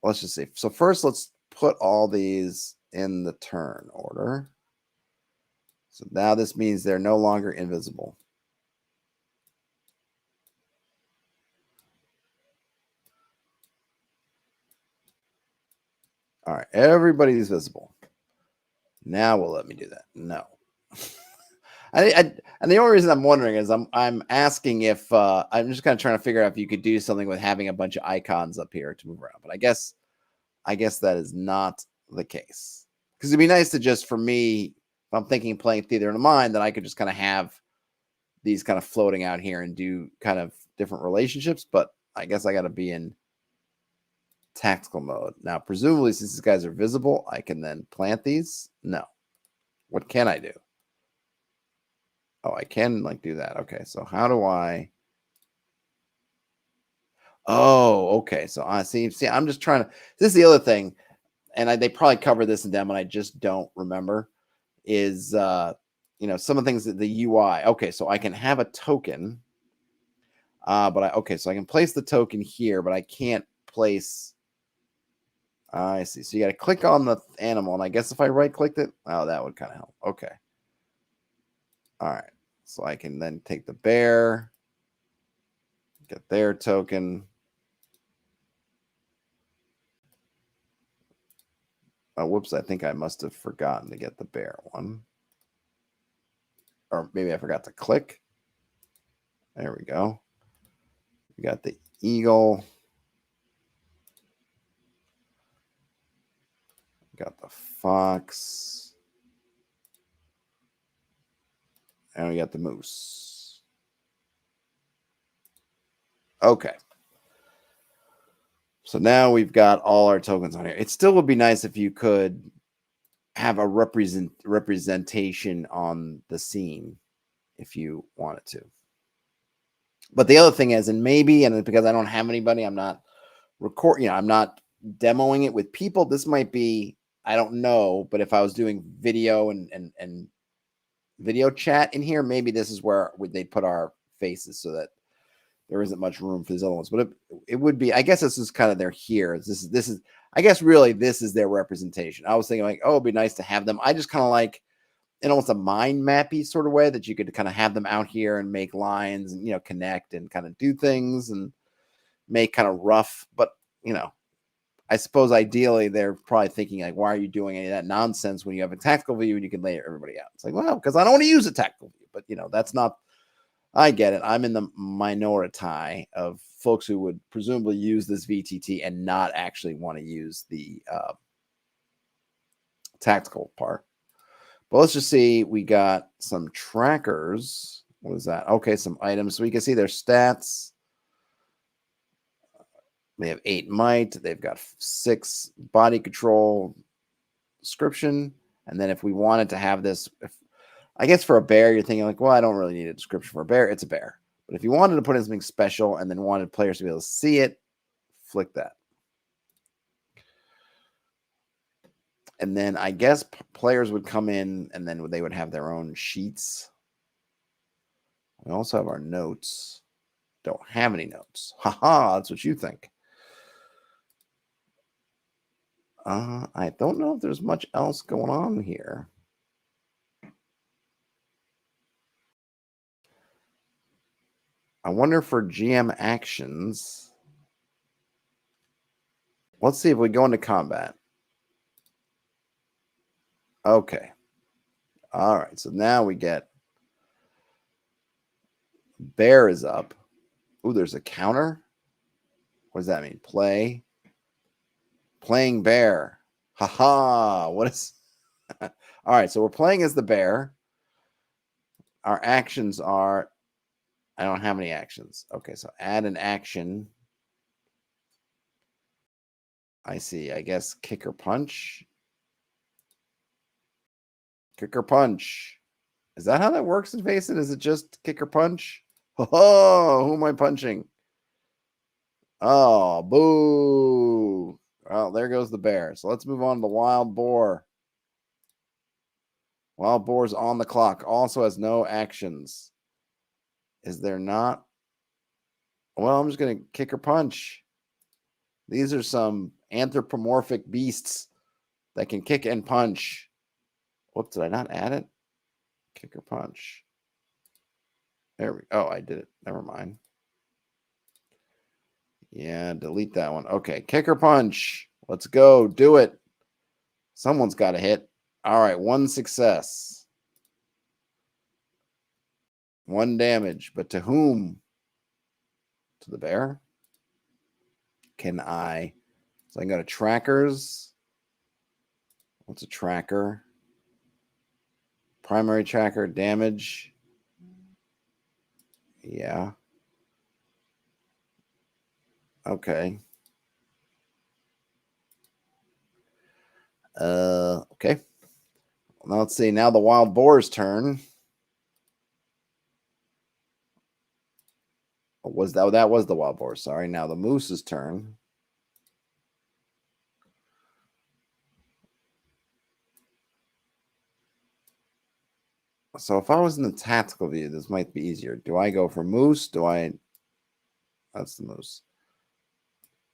Speaker 1: let's just see. So first, let's put all these in the turn order. So now this means they're no longer invisible. All right, everybody's visible. Now will let me do that? No. And the only reason I'm wondering is I'm asking if I'm just kind of trying to figure out if you could do something with having a bunch of icons up here to move around. But I guess that is not the case, because it'd be nice to just, for me, if I'm thinking playing Theater of the Mind, that I could just kind of have these kind of floating out here and do kind of different relationships. But I guess I got to be in tactical mode. Now, presumably, since these guys are visible, I can then plant these. No. What can I do? Oh, I can like do that. Okay, so how do I? Oh, okay. So I see. I'm just trying to. This is the other thing, and they probably cover this in demo, and I just don't remember. Is some of the things that the UI. Okay, so I can have a token, but so I can place the token here, but I can't place. I see. So you got to click on the animal, and I guess if I right clicked it, oh, that would kind of help. Okay. All right. So I can then take the bear, get their token. Oh, whoops, I think I must have forgotten to get the bear one. Or maybe I forgot to click. There we go. We got the eagle. Got the fox. And we got the moose. Okay. So now we've got all our tokens on here. It still would be nice if you could have a representation on the scene if you wanted to. But the other thing is, and maybe, and because I don't have anybody, I'm not I'm not demoing it with people. This might be, I don't know, but if I was doing video and video chat in here, maybe this is where they put our faces so that there isn't much room for these other ones. But it would be, I guess this is kind of their here. This is, I guess really this is their representation. I was thinking like, oh, it'd be nice to have them. I just kind of like in almost a mind mappy sort of way that you could kind of have them out here and make lines and, connect and kind of do things and make kind of rough, but I suppose ideally they're probably thinking like, why are you doing any of that nonsense when you have a tactical view and you can lay everybody out? It's like, well, because I don't want to use a tactical view, but that's not, I get it. I'm in the minority of folks who would presumably use this VTT and not actually want to use the tactical part. But let's just see. We got some trackers. What is that? Okay, some items. So we can see their stats. They have 8 might. They've got 6 body control description. And then if we wanted to have this, I guess for a bear, you're thinking like, well, I don't really need a description for a bear. It's a bear. But if you wanted to put in something special and then wanted players to be able to see it, flick that. And then I guess players would come in and then they would have their own sheets. We also have our notes. Don't have any notes. Haha, that's what you think. I don't know if there's much else going on here. I wonder for GM actions. Let's see if we go into combat. Okay. All right. So now we get bear is up. Ooh, there's a counter. What does that mean? Playing bear. Haha. What is... All right. So we're playing as the bear. Our actions are... I don't have any actions. Okay. So add an action. I see. I guess kick or punch. Kick or punch. Is that how that works in Vaesen? Is it just kick or punch? Oh, who am I punching? Oh, boo. Well, there goes the bear. So let's move on to the wild boar. Wild boar's on the clock. Also has no actions. Is there not? Well, I'm just going to kick or punch. These are some anthropomorphic beasts that can kick and punch. Whoops, did I not add it? Kick or punch. There we go. Oh, I did it. Never mind. Yeah, delete that one. Okay, kick or punch. Let's go. Do it. Someone's got to hit. All right, 1 success. 1 damage. But to whom? To the bear? Can I? So I go to trackers. What's a tracker? Primary tracker, damage. Yeah. Okay. Okay. Now let's see. Now the wild boar's turn. Was that was the wild boar? Sorry. Now the moose's turn. So if I was in the tactical view, this might be easier. Do I go for moose? That's the moose.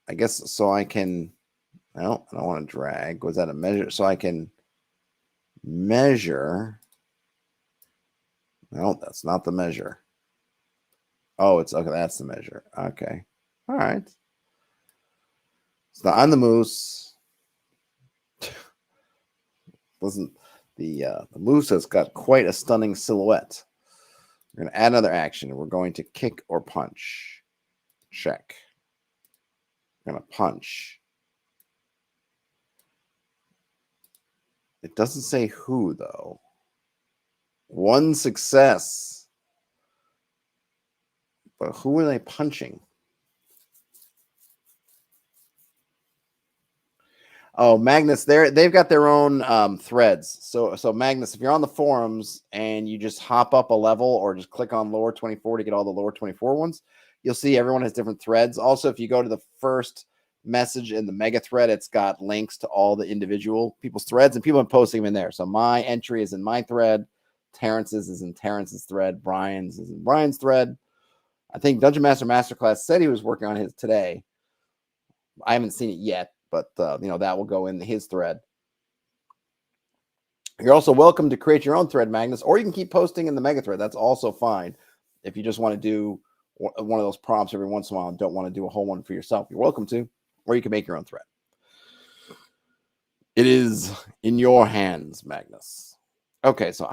Speaker 1: I guess so I can. No, I don't want to drag. Was that a measure? So I can measure. No, that's not the measure. Oh, it's okay. That's the measure. Okay. All right. So I'm the moose. Doesn't the moose has got quite a stunning silhouette. We're going to add another action. We're going to kick or punch. Check. We're going to punch. It doesn't say who, though. 1 success. But who are they punching? Oh, Magnus, they've got their own threads. So Magnus, if you're on the forums and you just hop up a level or just click on Lore 24 to get all the Lore 24 ones, you'll see everyone has different threads. Also, if you go to the first message in the mega thread, it's got links to all the individual people's threads, and people have posting them in there. So my entry is in my thread, Terrence's is in Terrence's thread, Brian's is in Brian's thread. I think Dungeon Master Masterclass said he was working on his today. I haven't seen it yet, but that will go in his thread. You're also welcome to create your own thread, Magnus, or you can keep posting in the mega thread. That's also fine. If you just want to do one of those prompts every once in a while and don't want to do a whole one for yourself, you're welcome to, or you can make your own thread. It is in your hands, Magnus. Okay, so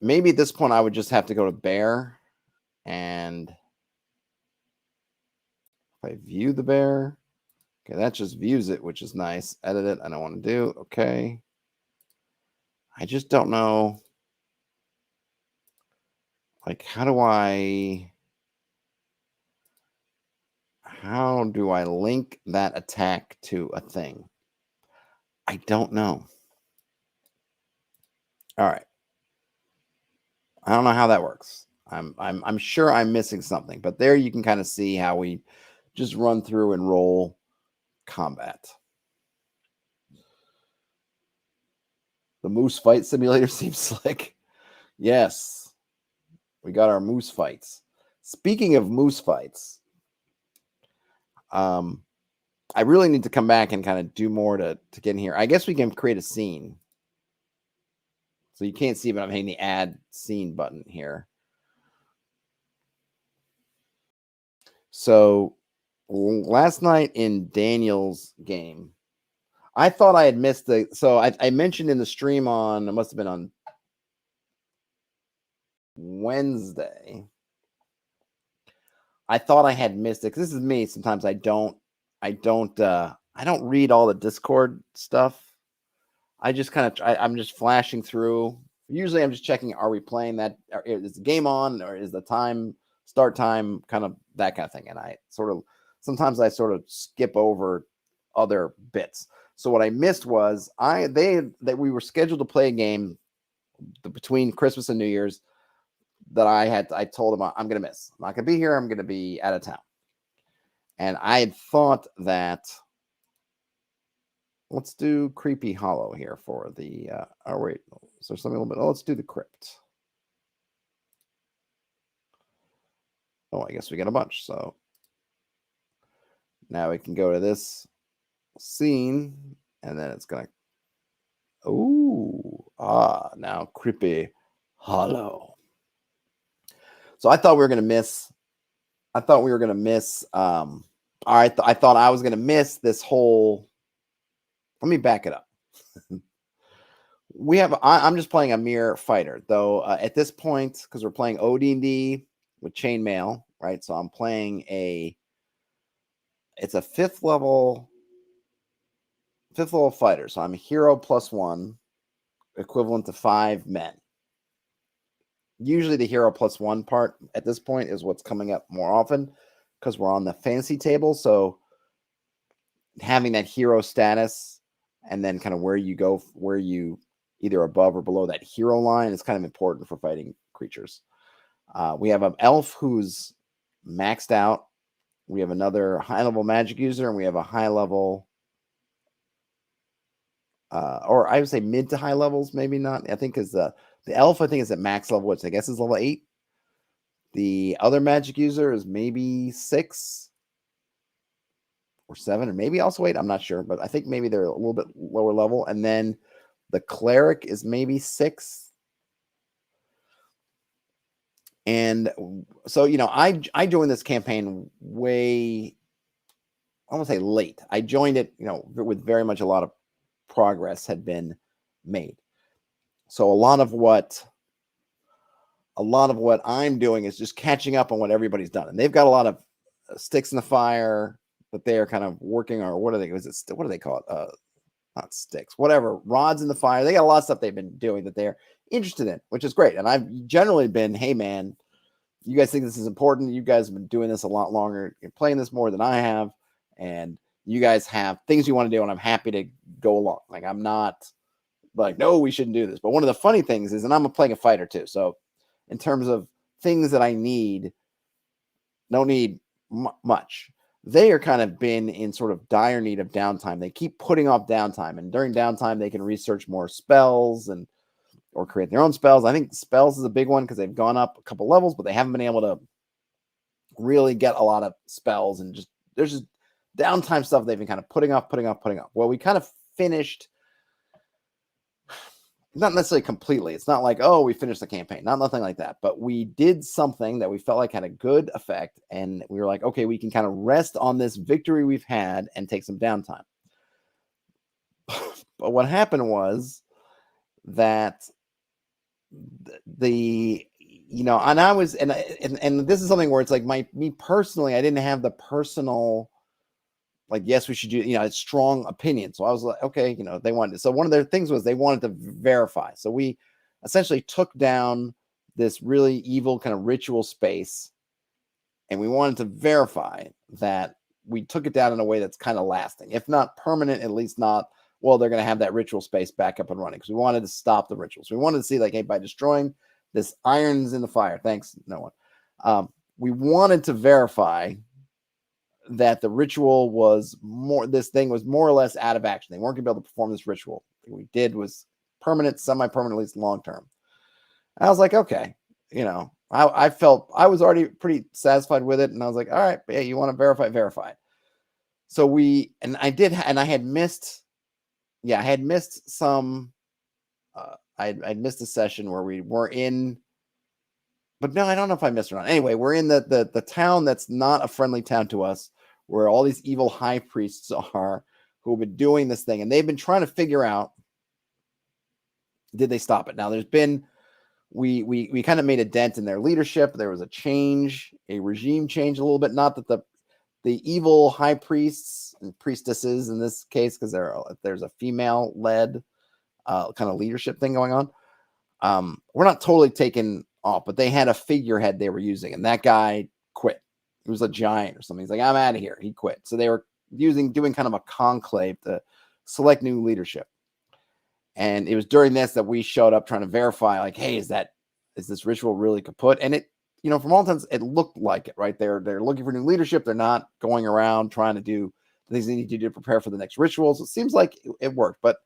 Speaker 1: maybe at this point I would just have to go to bear, and if I view the bear, okay, that just views it, which is nice. Edit it, I don't want to do. Okay. I just don't know. Like, how do I link that attack to a thing? I don't know. All right. I don't know how that works. I'm sure I'm missing something, but there you can kind of see how we just run through and roll combat. The moose fight simulator seems slick. Yes. We got our moose fights. Speaking of moose fights, I really need to come back and kind of do more to get in here. I guess we can create a scene. So you can't see, but I'm hitting the add scene button here. So last night in Daniel's game, I thought I had missed so I mentioned in the stream on, it must have been on Wednesday. I thought I had missed it because this is me. Sometimes I don't read all the Discord stuff. I just I'm just flashing through. Usually I'm just checking, are we playing that? Is the game on, or is the start time, kind of that kind of thing. And sometimes I sort of skip over other bits. So what I missed was that we were scheduled to play a game between Christmas and New Year's that I told them I'm going to miss. I'm not going to be here. I'm going to be out of town. And I had thought that let's do Creepy Hollow here for the, oh wait, is there something a little bit, let's do the Crypt. Oh, I guess we got a bunch. So now we can go to this scene, and then it's going to, now Creepy Hollow. So I thought we were going to miss, I thought I was going to miss this whole, let me back it up. I'm just playing a mere fighter, though. At this point, because we're playing OD&D with chainmail, right? So I'm playing it's a fifth level fighter. So I'm a hero +1, equivalent to 5 men. Usually the hero +1 part at this point is what's coming up more often because we're on the fantasy table. So having that hero status and then kind of where you go, where you either above or below that hero line is kind of important for fighting creatures. We have an elf who's maxed out. We have another high-level magic user, and we have a high-level, or I would say mid to high levels, maybe not. I think is the elf, I think, is at max level, which I guess is level 8. The other magic user is maybe 6 or 7, or maybe also 8. I'm not sure, but I think maybe they're a little bit lower level. And then the cleric is maybe 6. And so, I joined this campaign way, I won't say late. I joined it, with very much a lot of progress had been made. So a lot of what I'm doing is just catching up on what everybody's done, and they've got a lot of sticks in the fire that they are kind of working, or what are they? What do they call it? Not sticks, whatever, rods in the fire. They got a lot of stuff they've been doing that they're interested in, which is great. And I've generally been, hey man, you guys think this is important. You guys have been doing this a lot longer. You're playing this more than I have, and you guys have things you want to do, and I'm happy to go along. Like, I'm not like, no, we shouldn't do this. But one of the funny things is, and I'm playing a fighter too, so in terms of things that I need, don't need much. They are kind of been in sort of dire need of downtime. They keep putting off downtime, and during downtime, they can research more spells or create their own spells. I think spells is a big one because they've gone up a couple levels, but they haven't been able to really get a lot of spells, and there's just downtime stuff they've been kind of putting off. Well, we kind of finished, not necessarily completely. It's not like, oh, we finished the campaign, nothing like that. But we did something that we felt like had a good effect, and we were like, okay, we can kind of rest on this victory we've had and take some downtime. But what happened was that and I was, and this is something where it's like me personally, I didn't have the personal, like, yes, we should do, a strong opinion. So I was like, okay, they wanted to. So one of their things was they wanted to verify. So we essentially took down this really evil kind of ritual space, and we wanted to verify that we took it down in a way that's kind of lasting, if not permanent, at least not, well, they're going to have that ritual space back up and running, because we wanted to stop the rituals. We wanted to see, like, hey, by destroying this, iron's in the fire. Thanks, no one. We wanted to verify that the ritual this thing was more or less out of action. They weren't going to be able to perform this ritual. What we did was permanent, semi-permanent, at least long-term. I was like, okay, I felt I was already pretty satisfied with it. And I was like, all right, hey, you want to verify it. So I had missed some, I'd missed a session where we were in, but no, I don't know if I missed or not. Anyway, we're in the town that's not a friendly town to us, where all these evil high priests are, who have been doing this thing, and they've been trying to figure out, did they stop it? Now, there's been, we kind of made a dent in their leadership. There was a regime change a little bit. Not that the evil high priests and priestesses in this case, because there's a female-led kind of leadership thing going on. We're not totally taken off, but they had a figurehead they were using, and that guy quit. He was a giant or something. He's like, I'm out of here. He quit. So they were doing kind of a conclave to select new leadership. And it was during this that we showed up trying to verify, like, hey, is this ritual really kaput? And it, from all intents, it looked like it, right? They're looking for new leadership. They're not going around trying to do the things they need to do to prepare for the next ritual. So it seems like it worked, but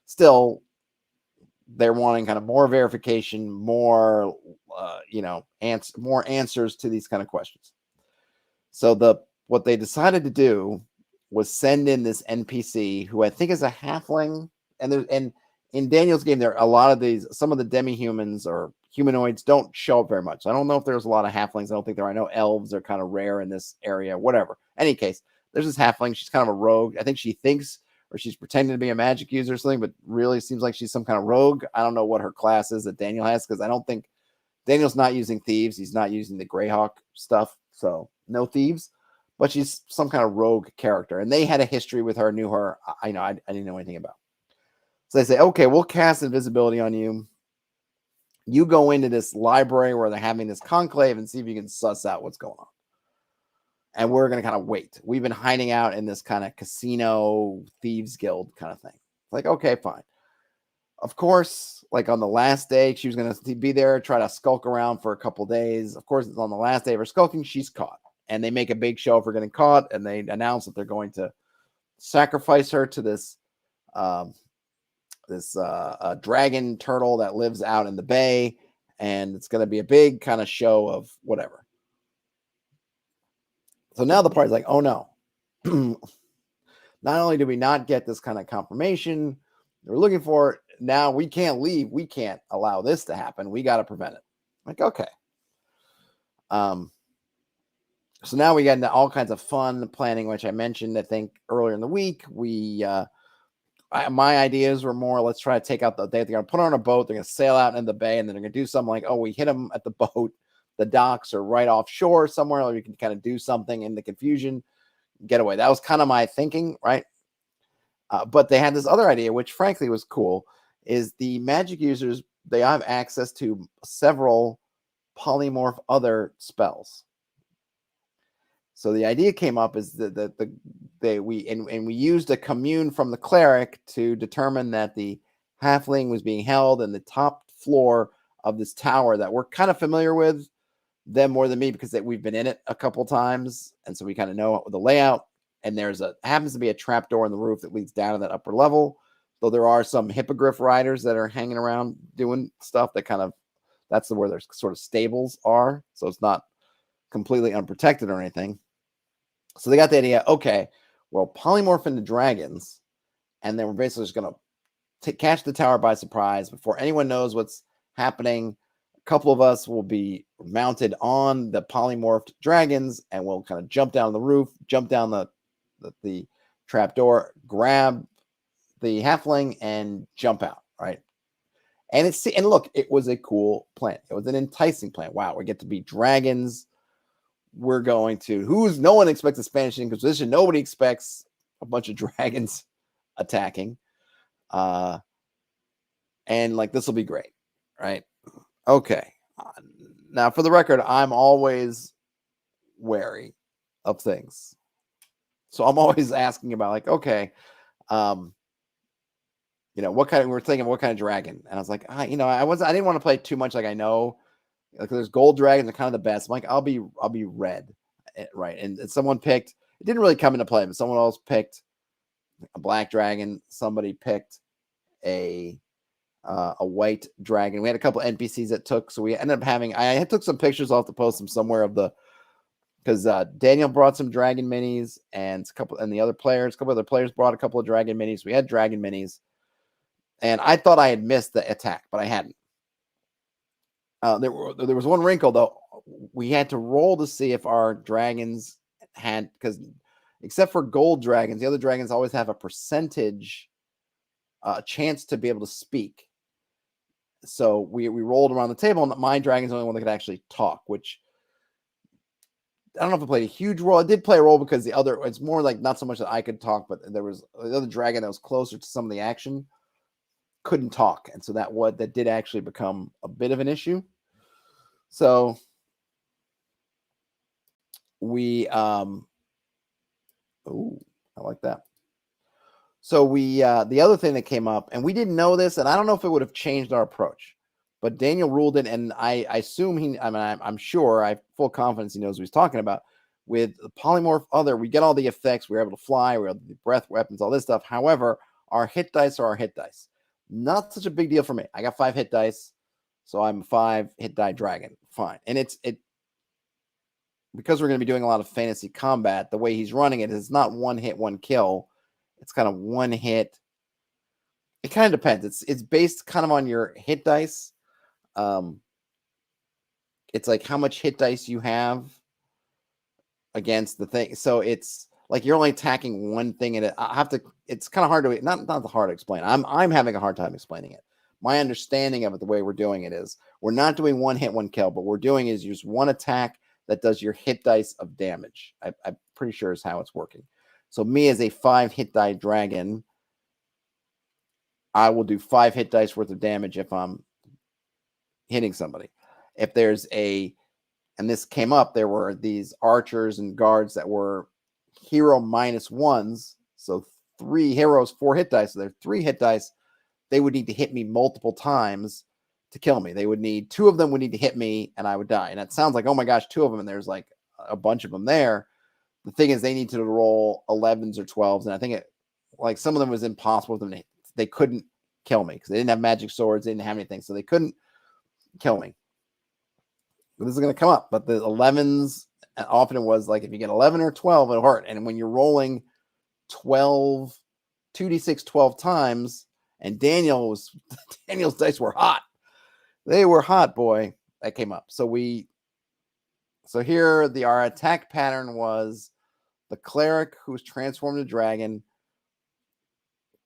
Speaker 1: still, they're wanting kind of more verification, more, more answers to these kind of questions. So what they decided to do was send in this NPC who I think is a halfling, and in Daniel's game, there are a lot of some of the demi-humans or humanoids don't show up very much. I don't know if there's a lot of halflings. I don't think there are. I know elves are kind of rare in this area, whatever. Any case, there's this halfling. She's kind of a rogue. I think she thinks, or she's pretending to be a magic user or something, but really seems like she's some kind of rogue. I don't know what her class is that Daniel has, because I don't think Daniel's not using thieves. He's not using the Greyhawk stuff, so no thieves. But she's some kind of rogue character, and they had a history with her, knew her. I didn't know anything about. So they say, okay, we'll cast invisibility on you. You go into this library where they're having this conclave and see if you can suss out what's going on. And we're going to kind of wait. We've been hiding out in this kind of casino thieves guild kind of thing. Like, okay, fine. Of course, like on the last day, she was going to be there, try to skulk around for a couple days. Of course, it's on the last day of her skulking, she's caught. And they make a big show of her getting caught, and they announce that they're going to sacrifice her to this dragon turtle that lives out in the bay, and it's going to be a big kind of show of whatever. So now the party's like, oh no. Not only do we not get this kind of confirmation we're looking for, now we can't leave. We can't allow this to happen. We got to prevent it. Like, okay. So now we got into all kinds of fun planning, which I mentioned, I think, earlier in the week. We my ideas were more, let's try to take out they're going to put on a boat, they're going to sail out in the bay, and then they're going to do something like, oh, we hit them at the boat, the docks are right offshore somewhere, or you can kind of do something in the confusion, get away. That was kind of my thinking, right? But they had this other idea, which frankly was cool, is the magic users, they have access to several polymorph other spells. So the idea came up is that we used a commune from the cleric to determine that the halfling was being held in the top floor of this tower that we're kind of familiar with, them more than me because we've been in it a couple times, and so we kind of know the layout. And happens to be a trapdoor in the roof that leads down to that upper level. Though there are some hippogriff riders that are hanging around doing stuff that that's where their sort of stables are. So it's not completely unprotected or anything. So they got the idea, okay, we'll polymorph into dragons, and then we're basically just going to catch the tower by surprise before anyone knows what's happening. A couple of us will be mounted on the polymorphed dragons, and we'll kind of jump down the roof, jump down the trapdoor, grab the halfling, and jump out, right? And look, it was a cool plan. It was an enticing plan. Wow, we get to be dragons. We're going to no one expects a Spanish Inquisition. Nobody expects a bunch of dragons attacking. And like, this will be great, right? Okay. Now, for the record, I'm always wary of things. So I'm always asking about, like, okay, what kind of, we're thinking, what kind of dragon? And I was like, I didn't want to play too much. Like, I know, like, there's gold dragons are kind of the best. I'm like, I'll be red, right? And someone picked, it didn't really come into play, but someone else picked a black dragon. Somebody picked a white dragon. We had a couple of NPCs that took, so we ended up having, I took some pictures, I'll have to post them somewhere because Daniel brought some dragon minis, and a couple other players brought a couple of dragon minis. We had dragon minis, and I thought I had missed the attack, but I hadn't. There was one wrinkle, though. We had to roll to see if our dragons had, because except for gold dragons, the other dragons always have a percentage chance to be able to speak. So we rolled around the table, and my dragon's the only one that could actually talk, which I don't know if it played a huge role. It did play a role because it's more like not so much that I could talk, but there was the other dragon that was closer to some of the action couldn't talk. And so that did actually become a bit of an issue. So we, I like that. So the other thing that came up, and we didn't know this, and I don't know if it would have changed our approach, but Daniel ruled it, and I assume I'm sure, I have full confidence he knows what he's talking about. With the polymorph other, we get all the effects, we're able to fly, we have the breath weapons, all this stuff. However, our hit dice are our hit dice. Not such a big deal for me. I got 5 hit dice, so I'm a 5 hit die dragon. Fine. And because we're going to be doing a lot of fantasy combat, the way he's running it is not 1 hit, 1 kill. It's kind of 1 hit. It kind of depends. It's based kind of on your hit dice. It's like how much hit dice you have against the thing. So it's like you're only attacking one thing, and it's kind of hard to not hard to explain. I'm having a hard time explaining it. My understanding of it, the way we're doing it, is we're not doing 1 hit, 1 kill, but we're doing is use 1 attack that does your hit dice of damage. I'm pretty sure is how it's working. So me as a 5 hit die dragon, I will do 5 hit dice worth of damage if I'm hitting somebody. If there's and this came up, there were these archers and guards that were hero -1s. So 3 heroes, 4 hit dice. So they're 3 hit dice. They would need to hit me multiple times to kill me. They would need 2 of them would need to hit me, and I would die. And it sounds like, oh my gosh, 2 of them, and there's like a bunch of them there. The thing is, they need to roll 11s or 12s, and I think some of them was impossible for them. They couldn't kill me because they didn't have magic swords, they didn't have anything, so they couldn't kill me. But this is going to come up, but the 11s, often it was like if you get 11 or 12, it'll hurt. And when you're rolling 2d6 12 times, and Daniel's dice were hot. They were hot, boy. That came up. So here our attack pattern was the cleric who's transformed to dragon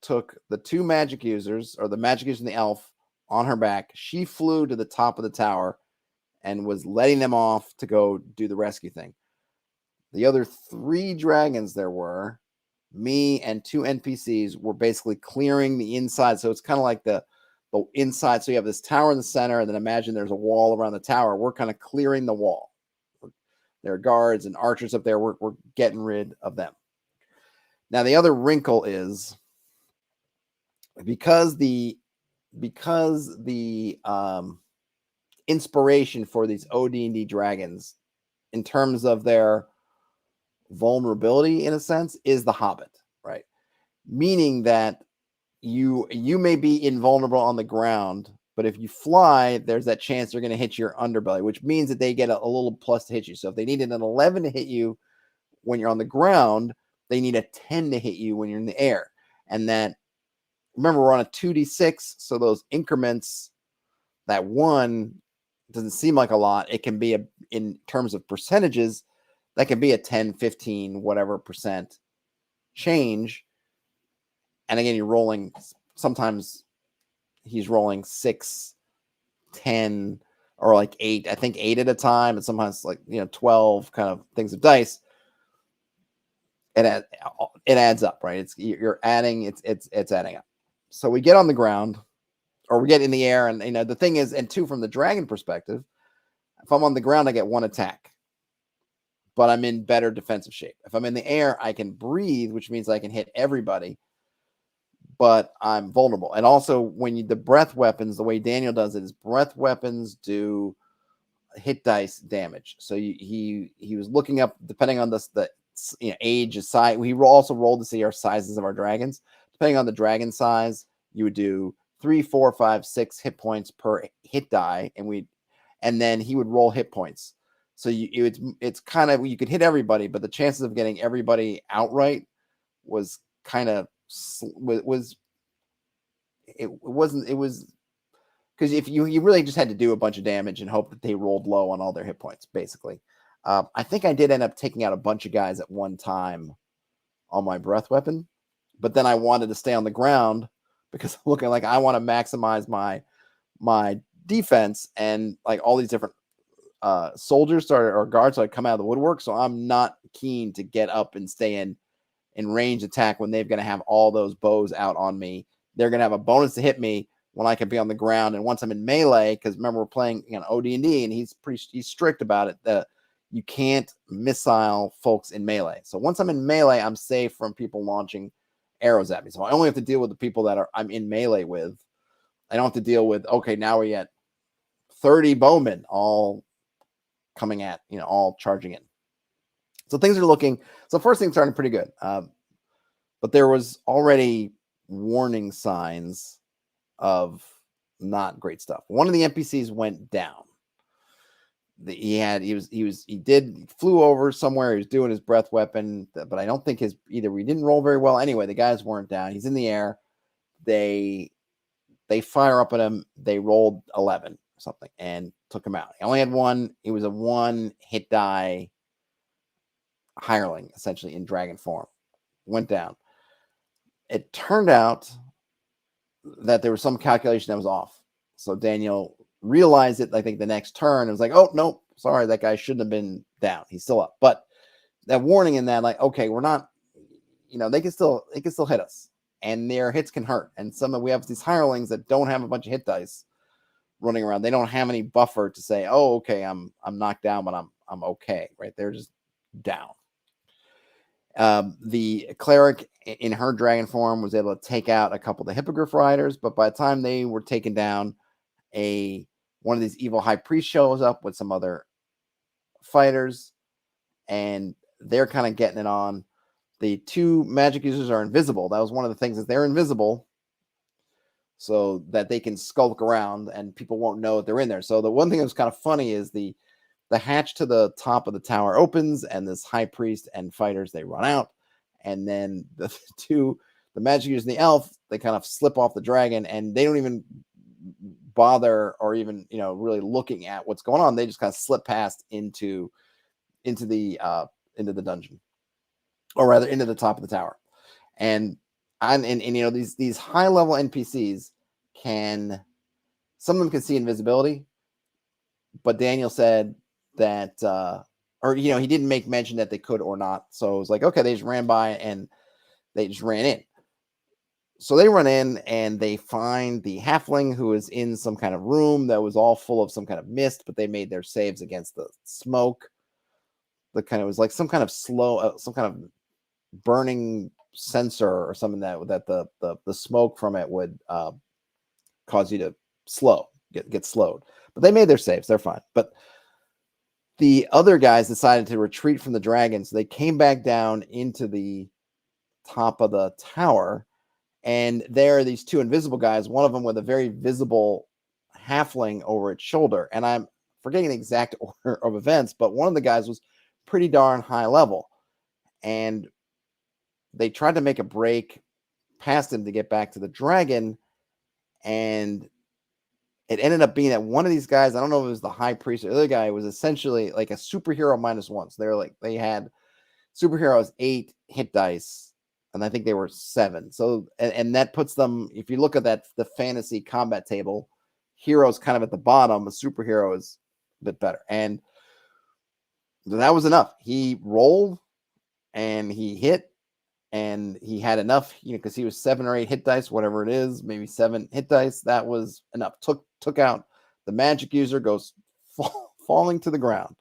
Speaker 1: took the two magic users, or the magic user and the elf, on her back. She flew to the top of the tower and was letting them off to go do the rescue thing. The other 3 dragons there were, me and 2 NPCs, were basically clearing the inside. So it's kind of like the inside. So you have this tower in the center, and then imagine there's a wall around the tower. We're kind of clearing the wall. There are guards and archers up there. We're getting rid of them. Now, the other wrinkle is because the inspiration for these OD&D dragons in terms of their vulnerability, in a sense, is the Hobbit, right? Meaning that you may be invulnerable on the ground, but if you fly, there's that chance they're going to hit your underbelly, which means that they get a little plus to hit you. So if they needed an 11 to hit you when you're on the ground, they need a 10 to hit you when you're in the air. And that, remember, we're on a 2d6, so those increments, that 1 doesn't seem like a lot. It can be, in terms of percentages, that can be a 10, 15, whatever percent change. And again, you're rolling, sometimes he's rolling 6, 10, or like 8. I think 8 at a time, and sometimes 12 kind of things of dice. It adds up, right? You're adding, it's adding up. So we get on the ground, or we get in the air, and the thing is, and 2, from the dragon perspective, if I'm on the ground, I get 1 attack, but I'm in better defensive shape. If I'm in the air, I can breathe, which means I can hit everybody, but I'm vulnerable. And also, when the breath weapons, the way Daniel does it is breath weapons do hit dice damage. So he was looking up, depending on the age, size. We also rolled to see our sizes of our dragons. Depending on the dragon size, you would do 3, 4, 5, 6 hit points per hit die, and then he would roll hit points. So it's kind of, you could hit everybody, but the chances of getting everybody outright was kind of because if you really just had to do a bunch of damage and hope that they rolled low on all their hit points, basically. I think I did end up taking out a bunch of guys at one time on my breath weapon, but then I wanted to stay on the ground because looking like I want to maximize my defense, and like all these different soldiers or guards started come out of the woodwork. So I'm not keen to get up and stay in range attack when they're going to have all those bows out on me. They're going to have a bonus to hit me when I can be on the ground. And once I'm in melee, because remember, we're playing OD&D, and he's strict about it, that you can't missile folks in melee. So once I'm in melee, I'm safe from people launching arrows at me. So I only have to deal with the people that I'm in melee with. I don't have to deal with, okay, now we at 30 bowmen all coming at, all charging in. So things are looking, so first things starting pretty good. But there was already warning signs of not great stuff. One of the NPCs went down. He flew over somewhere. He was doing his breath weapon, but I don't think we didn't roll very well. Anyway, the guys weren't down. He's in the air. They fire up at him. They rolled 11 or something and took him out. He only had 1. He was a 1 hit die hireling, essentially, in dragon form. Went down. It turned out that there was some calculation that was off. So Daniel realized it, I think, the next turn. It was like, oh, no, sorry, that guy shouldn't have been down. He's still up. But that warning in that, like, okay, we're not, they can still hit us, and their hits can hurt. And we have these hirelings that don't have a bunch of hit dice running around. They don't have any buffer to say, oh, okay, I'm knocked down, but I'm okay, right? They're just down. The cleric in her dragon form was able to take out a couple of the hippogriff riders, but by the time they were taken down, one of these evil high priests shows up with some other fighters, and they're kind of getting it on. The 2 magic users are invisible. That was one of the things, that they're invisible so that they can skulk around and people won't know that they're in there. So the one thing that was kind of funny is the hatch to the top of the tower opens, and this high priest and fighters, they run out, and then the magic users and the elf, they kind of slip off the dragon, and they don't even bother or even really looking at what's going on. They just kind of slip past into the dungeon, or rather into the top of the tower. And And you know, these high level NPCs some of them can see invisibility, but Daniel said that or you know, he didn't make mention that they could or not. So it was like, okay, they just ran by and they just ran in. So they run in and they find the halfling who is in some kind of room that was all full of some kind of mist, but they made their saves against the smoke. The kind of was like some kind of some kind of burning sensor or something that the smoke from it would cause you to get slowed. But they made their saves; they're fine. But the other guys decided to retreat from the dragon, so they came back down into the top of the tower. And there are these two invisible guys, one of them with a very visible halfling over its shoulder. And I'm forgetting the exact order of events, but one of the guys was pretty darn high level. And they tried to make a break past him to get back to the dragon. And it ended up being that one of these guys, I don't know if it was the high priest or the other guy, was essentially like a superhero -1. So they had superheroes 8 hit dice. And I think they were 7. So, and that puts them, if you look at the fantasy combat table, heroes kind of at the bottom, a superhero is a bit better. And that was enough. He rolled and he hit and he had enough, you know, because he was 7 or 8 hit dice, whatever it is, maybe 7 hit dice. That was enough. Took out the magic user, goes falling to the ground,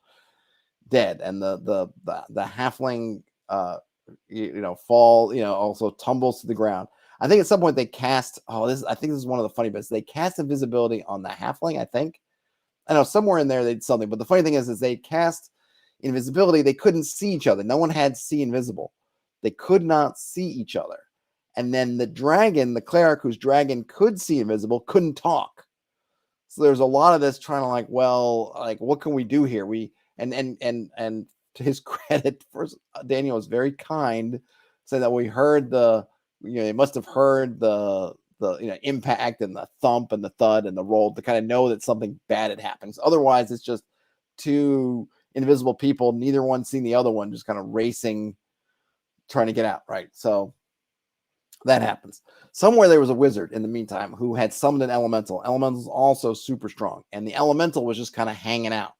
Speaker 1: dead. And the halfling, you know, fall, you know, also tumbles to the ground. I think at some point they cast, I think this is one of the funny bits. They cast invisibility on the halfling, I think. I know somewhere in there they did something, but the funny thing is they cast invisibility. They couldn't see each other. No one had see invisible. They could not see each other. And then the dragon, the cleric whose dragon could see invisible, couldn't talk. So there's a lot of this trying to like, well, like, what can we do here? And to his credit, first Daniel was very kind, saying that we heard they must have heard the you know, impact and the thump and the thud and the roll to kind of know that something bad had happened. So otherwise, it's just two invisible people, neither one seeing the other one, just kind of racing, trying to get out, right? So that happens. Somewhere there was a wizard in the meantime who had summoned an elemental. Elemental's also super strong, and the elemental was just kind of hanging out.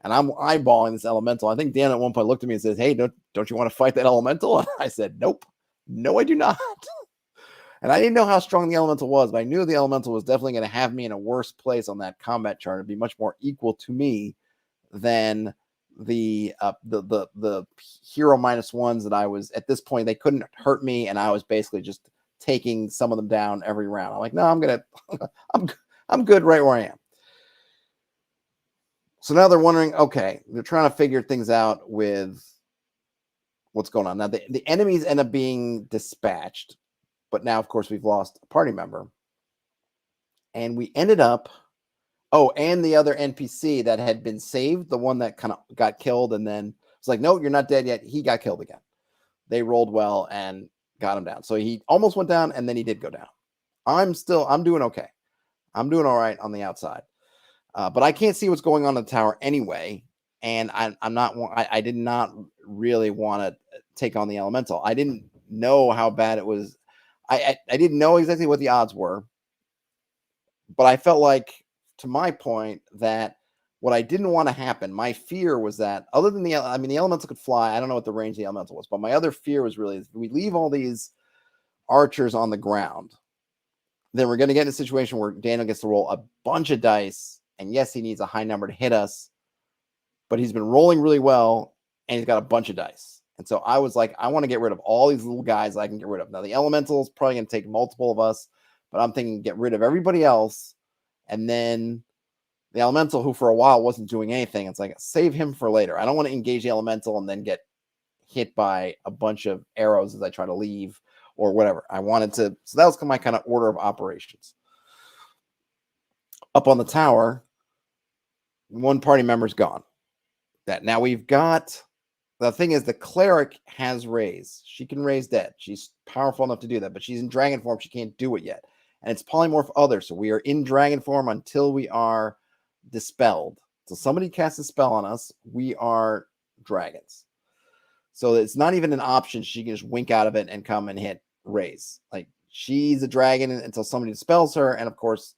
Speaker 1: And I'm eyeballing this elemental. I think Dan at one point looked at me and says, "Hey, don't you want to fight that elemental?" And I said, "Nope, no, I do not." And I didn't know how strong the elemental was, but I knew the elemental was definitely going to have me in a worse place on that combat chart. It'd be much more equal to me than the hero -1s that I was at this point. They couldn't hurt me, and I was basically just taking some of them down every round. I'm like, no, I'm good right where I am. So now they're wondering, okay, they're trying to figure things out with what's going on. Now the enemies end up being dispatched, but now of course we've lost a party member, and we ended up. Oh, and the other NPC that had been saved, the one that kind of got killed, and then it's like, no, you're not dead yet. He got killed again. They rolled well and got him down. So he almost went down, and then he did go down. I'm doing okay. I'm doing all right on the outside. But I can't see what's going on in the tower anyway. And I did not really want to take on the elemental. I didn't know how bad it was. I didn't know exactly what the odds were, but I felt like, to my point, that what I didn't want to happen, my fear was that other than the elemental could fly. I don't know what the range of the elemental was, but my other fear was really, if we leave all these archers on the ground, then we're going to get in a situation where Daniel gets to roll a bunch of dice. And yes, he needs a high number to hit us, but he's been rolling really well and he's got a bunch of dice. And so I was like, I want to get rid of all these little guys I can get rid of. Now, the elemental is probably going to take multiple of us, but I'm thinking get rid of everybody else. And then the elemental, who for a while wasn't doing anything, it's like, save him for later. I don't want to engage the elemental and then get hit by a bunch of arrows as I try to leave or whatever. I wanted to, so that was my kind of order of operations. Up on the tower, one party member's gone. That now we've got, the thing is, the cleric has raise. She can raise dead. She's powerful enough to do that, but she's in dragon form. She can't do it yet. And it's polymorph other. So we are in dragon form until we are dispelled. So somebody casts a spell on us, we are dragons. So it's not even an option. She can just wink out of it and come and hit raise. Like, she's a dragon until somebody dispels her, and of course,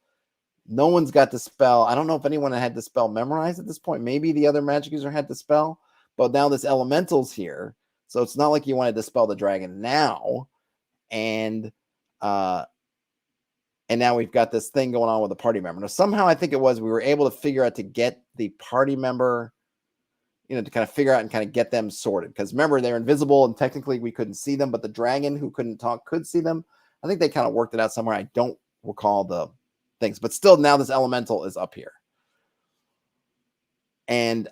Speaker 1: no one's got the spell. I don't know if anyone had the spell memorized at this point. Maybe the other magic user had the spell, but now this elemental's here, so it's not like you want to dispel the dragon now, and now we've got this thing going on with the party member. Now, somehow I think it was we were able to figure out to get the party member, to kind of figure out and kind of get them sorted. Because remember, they're invisible and technically we couldn't see them, but the dragon who couldn't talk could see them. I think they kind of worked it out somewhere. I don't recall the things, but still now this elemental is up here. And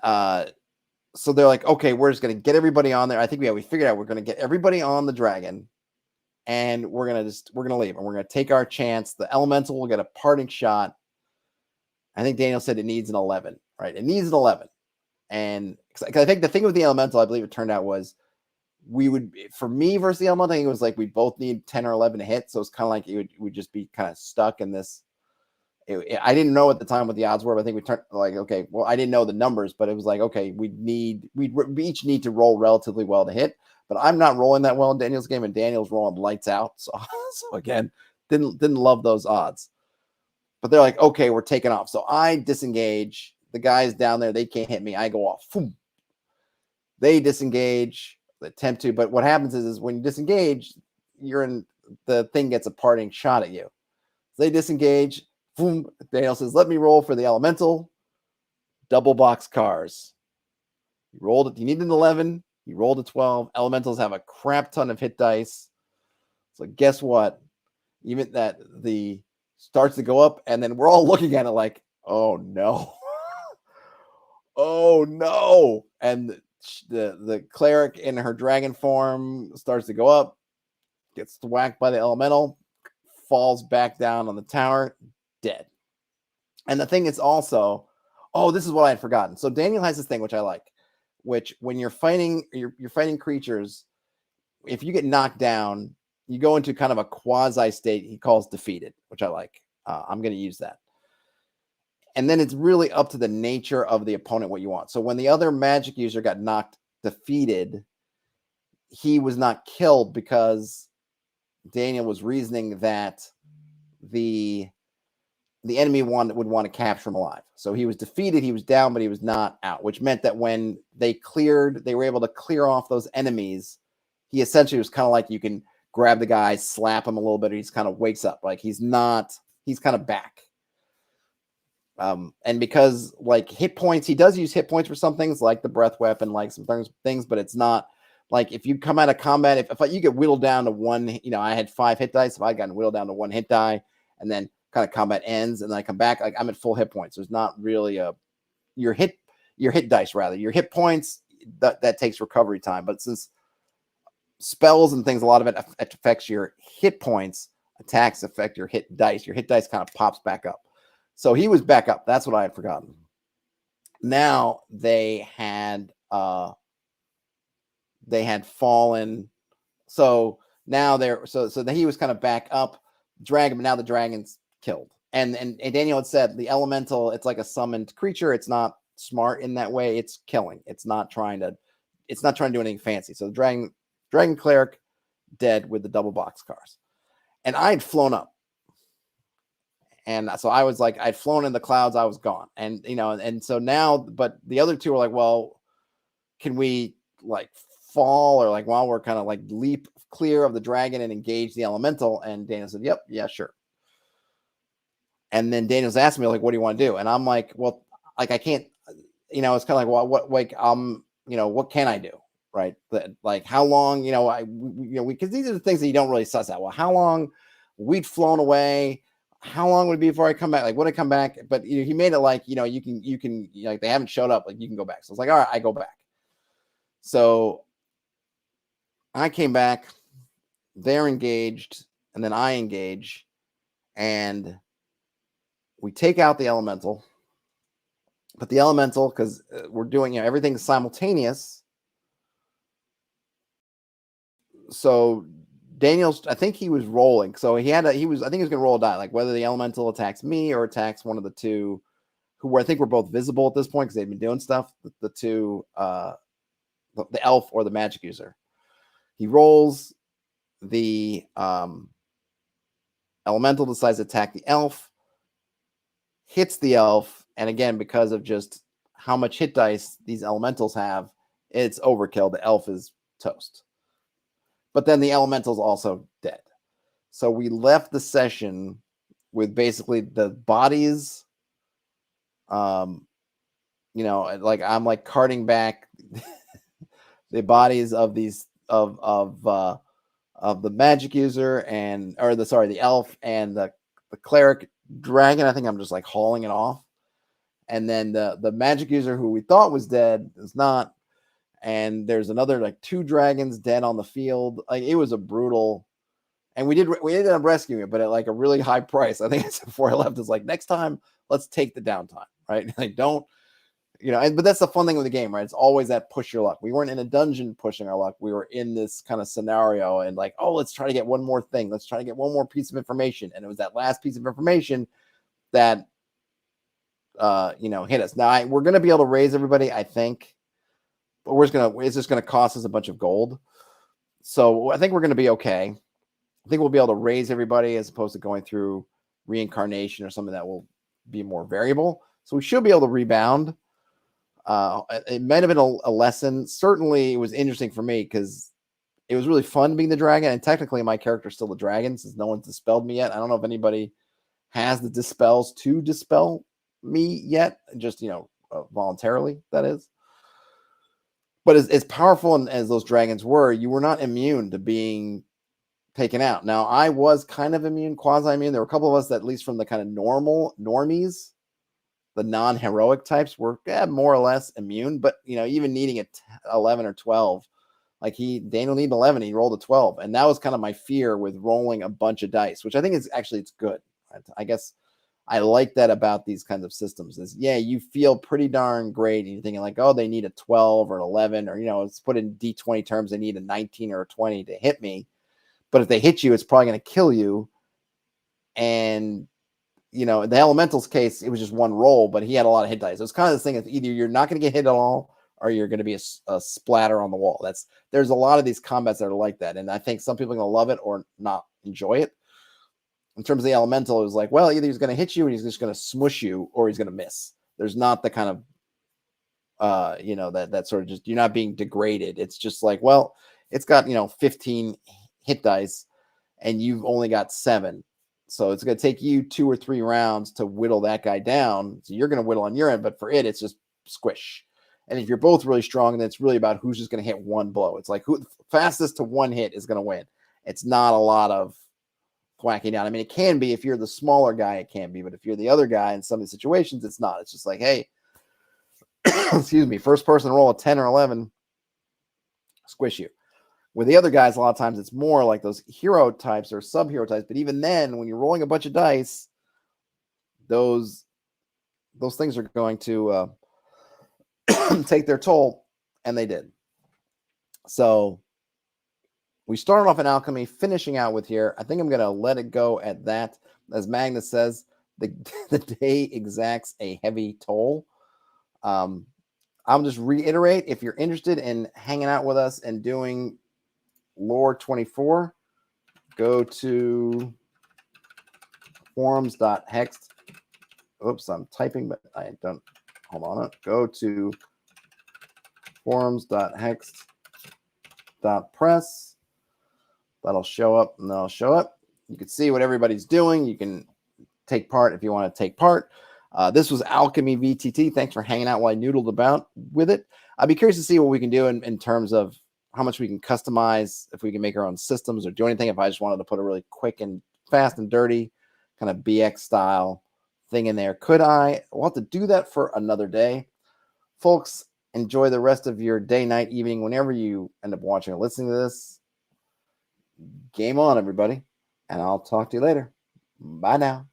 Speaker 1: so they're like, okay, we're just going to get everybody on there. I think we figured out we're going to get everybody on the dragon. And we're going to leave and we're going to take our chance. The elemental will get a parting shot. I think Daniel said it needs an 11, right? It needs an 11. And because I think the thing with the elemental, I believe it turned out was for me versus the elemental, I think it was like we both need 10 or 11 to hit. So it's kind of like it would just be kind of stuck in this. I didn't know at the time what the odds were, but I think we turned like, okay, well, I didn't know the numbers, but it was like, okay, we each need to roll relatively well to hit. But I'm not rolling that well in Daniel's game, and Daniel's rolling lights out. So again, didn't love those odds. But they're like, okay, we're taking off. So I disengage. The guys down there, they can't hit me. I go off. Boom. They disengage, attempt to. But what happens is when you disengage, the thing gets a parting shot at you. So they disengage. Boom. Daniel says, let me roll for the elemental. Double box cars. You rolled it. You need an 11. You rolled a 12. Elementals have a crap ton of hit dice. So guess what? Even that the starts to go up, and then we're all looking at it like, oh no. Oh no. And the cleric in her dragon form starts to go up, gets whacked by the elemental, falls back down on the tower, dead. And the thing is also, this is what I had forgotten. So Daniel has this thing, which I like, which when you're fighting creatures, if you get knocked down, you go into kind of a quasi state he calls defeated, which I like. I'm going to use that. And then it's really up to the nature of the opponent what you want. So when the other magic user got knocked defeated, he was not killed because Daniel was reasoning that the enemy would want to capture him alive. So he was defeated, he was down, but he was not out, which meant that when they were able to clear off those enemies, he essentially was kind of like you can grab the guy, slap him a little bit, and he just kind of wakes up. Like he's kind of back. And because like hit points, he does use hit points for some things like the breath weapon, like some things, but it's not like if you come out of combat, if you get whittled down to one, I had 5 hit dice. If I gotten whittled down to 1 hit die and then kind of combat ends and then I come back, like I'm at full hit points. There's not really your hit dice rather. Your hit points that takes recovery time. But since spells and things, a lot of it affects your hit points, attacks affect your hit dice. Your hit dice kind of pops back up. So he was back up. That's what I had forgotten. Now they had fallen. So now so he was kind of back up, dragon, but now the dragon's killed. And Daniel had said the elemental, it's like a summoned creature. It's not smart in that way. It's killing. It's not trying to do anything fancy. So the dragon cleric dead with the double box cars. And I'd flown up. And so I was like, I'd flown in the clouds. I was gone. And, and so now, but the other two were like, well, can we like fall or like while we're kind of like leap clear of the dragon and engage the elemental? And Daniel said, yep, yeah, sure. And then Daniel's asking me like, what do you want to do? And I'm like, well, like, I can't, it's kind of like, well, what, like, what can I do? Right. Like how long, because these are the things that you don't really suss out. Well, how long we'd flown away, how long would it be before I come back? Like, would I come back? But he made it like, you can like, they haven't showed up. Like you can go back. So it's like, all right, I go back. So I came back, they're engaged, and then I engage, and we take out the elemental. But the elemental, because we're doing everything simultaneous. So Daniel's, I think he was rolling. So I think he was going to roll a die, like whether the elemental attacks me or attacks one of the two who I think were both visible at this point because they've been doing stuff. The two, the elf or the magic user. He rolls. the elemental decides to attack the elf, hits the elf, and again, because of just how much hit dice these elementals have, it's overkill. The elf is toast. But then the elemental's also dead. So we left the session with basically the bodies, like I'm like carting back the bodies of these of the magic user the elf and the cleric dragon. I think I'm just like hauling it off. And then the magic user who we thought was dead is not. And there's another like 2 dragons dead on the field. Like it was a brutal, and we ended up rescuing it, but at like a really high price. I think it's before I left. It's like, next time, let's take the downtime, right? Like don't, but that's the fun thing with the game, right? It's always that push your luck. We weren't in a dungeon pushing our luck. We were in this kind of scenario and like, oh, let's try to get one more thing. Let's try to get one more piece of information. And it was that last piece of information that, hit us. Now we're going to be able to raise everybody, I think, but it's just going to cost us a bunch of gold. So I think we're going to be okay. I think we'll be able to raise everybody as opposed to going through reincarnation or something that will be more variable. So we should be able to rebound. It might have been a lesson. Certainly, it was interesting for me because it was really fun being the dragon. And technically, my character's still the dragon since no one's dispelled me yet. I don't know if anybody has the dispels to dispel me yet. Just, voluntarily, that is. But as powerful as those dragons were, you were not immune to being taken out. Now, I was kind of immune, quasi-immune. There were a couple of us that, at least from the kind of normies, the non-heroic types, were more or less immune. But, even needing 11 or 12, like Daniel needed 11, he rolled a 12. And that was kind of my fear with rolling a bunch of dice, which I think it's good. I guess I like that about these kinds of systems is, you feel pretty darn great. And you're thinking like, oh, they need a 12 or an 11, or, let's put in D20 terms, they need a 19 or a 20 to hit me. But if they hit you, it's probably going to kill you. And, in the elemental's case, it was just one roll, but he had a lot of hit dice. So it's kind of this thing of either you're not going to get hit at all, or you're going to be a splatter on the wall. There's a lot of these combats that are like that. And I think some people are going to love it or not enjoy it. In terms of the elemental, it was like, well, either he's going to hit you and he's just going to smush you, or he's going to miss. There's not the kind of, that sort of just, you're not being degraded. It's just like, well, it's got, 15 hit dice and you've only got 7. So it's going to take you 2 or 3 rounds to whittle that guy down. So you're going to whittle on your end, but for it's just squish. And if you're both really strong, then it's really about who's just going to hit one blow. It's like who fastest to one hit is going to win. It's not a lot of whacking down. I mean, it can be if you're the smaller guy, it can be, but if you're the other guy in some of the situations, it's not. It's just like, hey, excuse me, first person to roll a 10 or 11, squish you. With the other guys, a lot of times it's more like those hero types or sub-hero types. But even then, when you're rolling a bunch of dice, those things are going to take their toll, and they did. So we started off in Alchemy, finishing out with here. I think I'm going to let it go at that. As Magnus says, the day exacts a heavy toll. I'll just reiterate, if you're interested in hanging out with us and doing Lore 24, go to forums.hexed. Oops, I'm typing, but I don't. Hold on. Go to forums.hexed.press. That'll show up, and that'll show up. You can see what everybody's doing. You can take part if you want to take part. This was Alchemy VTT. Thanks for hanging out while I noodled about with it. I'd be curious to see what we can do in terms of how much we can customize, if we can make our own systems or do anything. If I just wanted to put a really quick and fast and dirty kind of BX style thing in there, could I? We'll have to do that for another day. Folks, enjoy the rest of your day, night, evening, whenever you end up watching or listening to this. Game on, everybody. And I'll talk to you later. Bye now.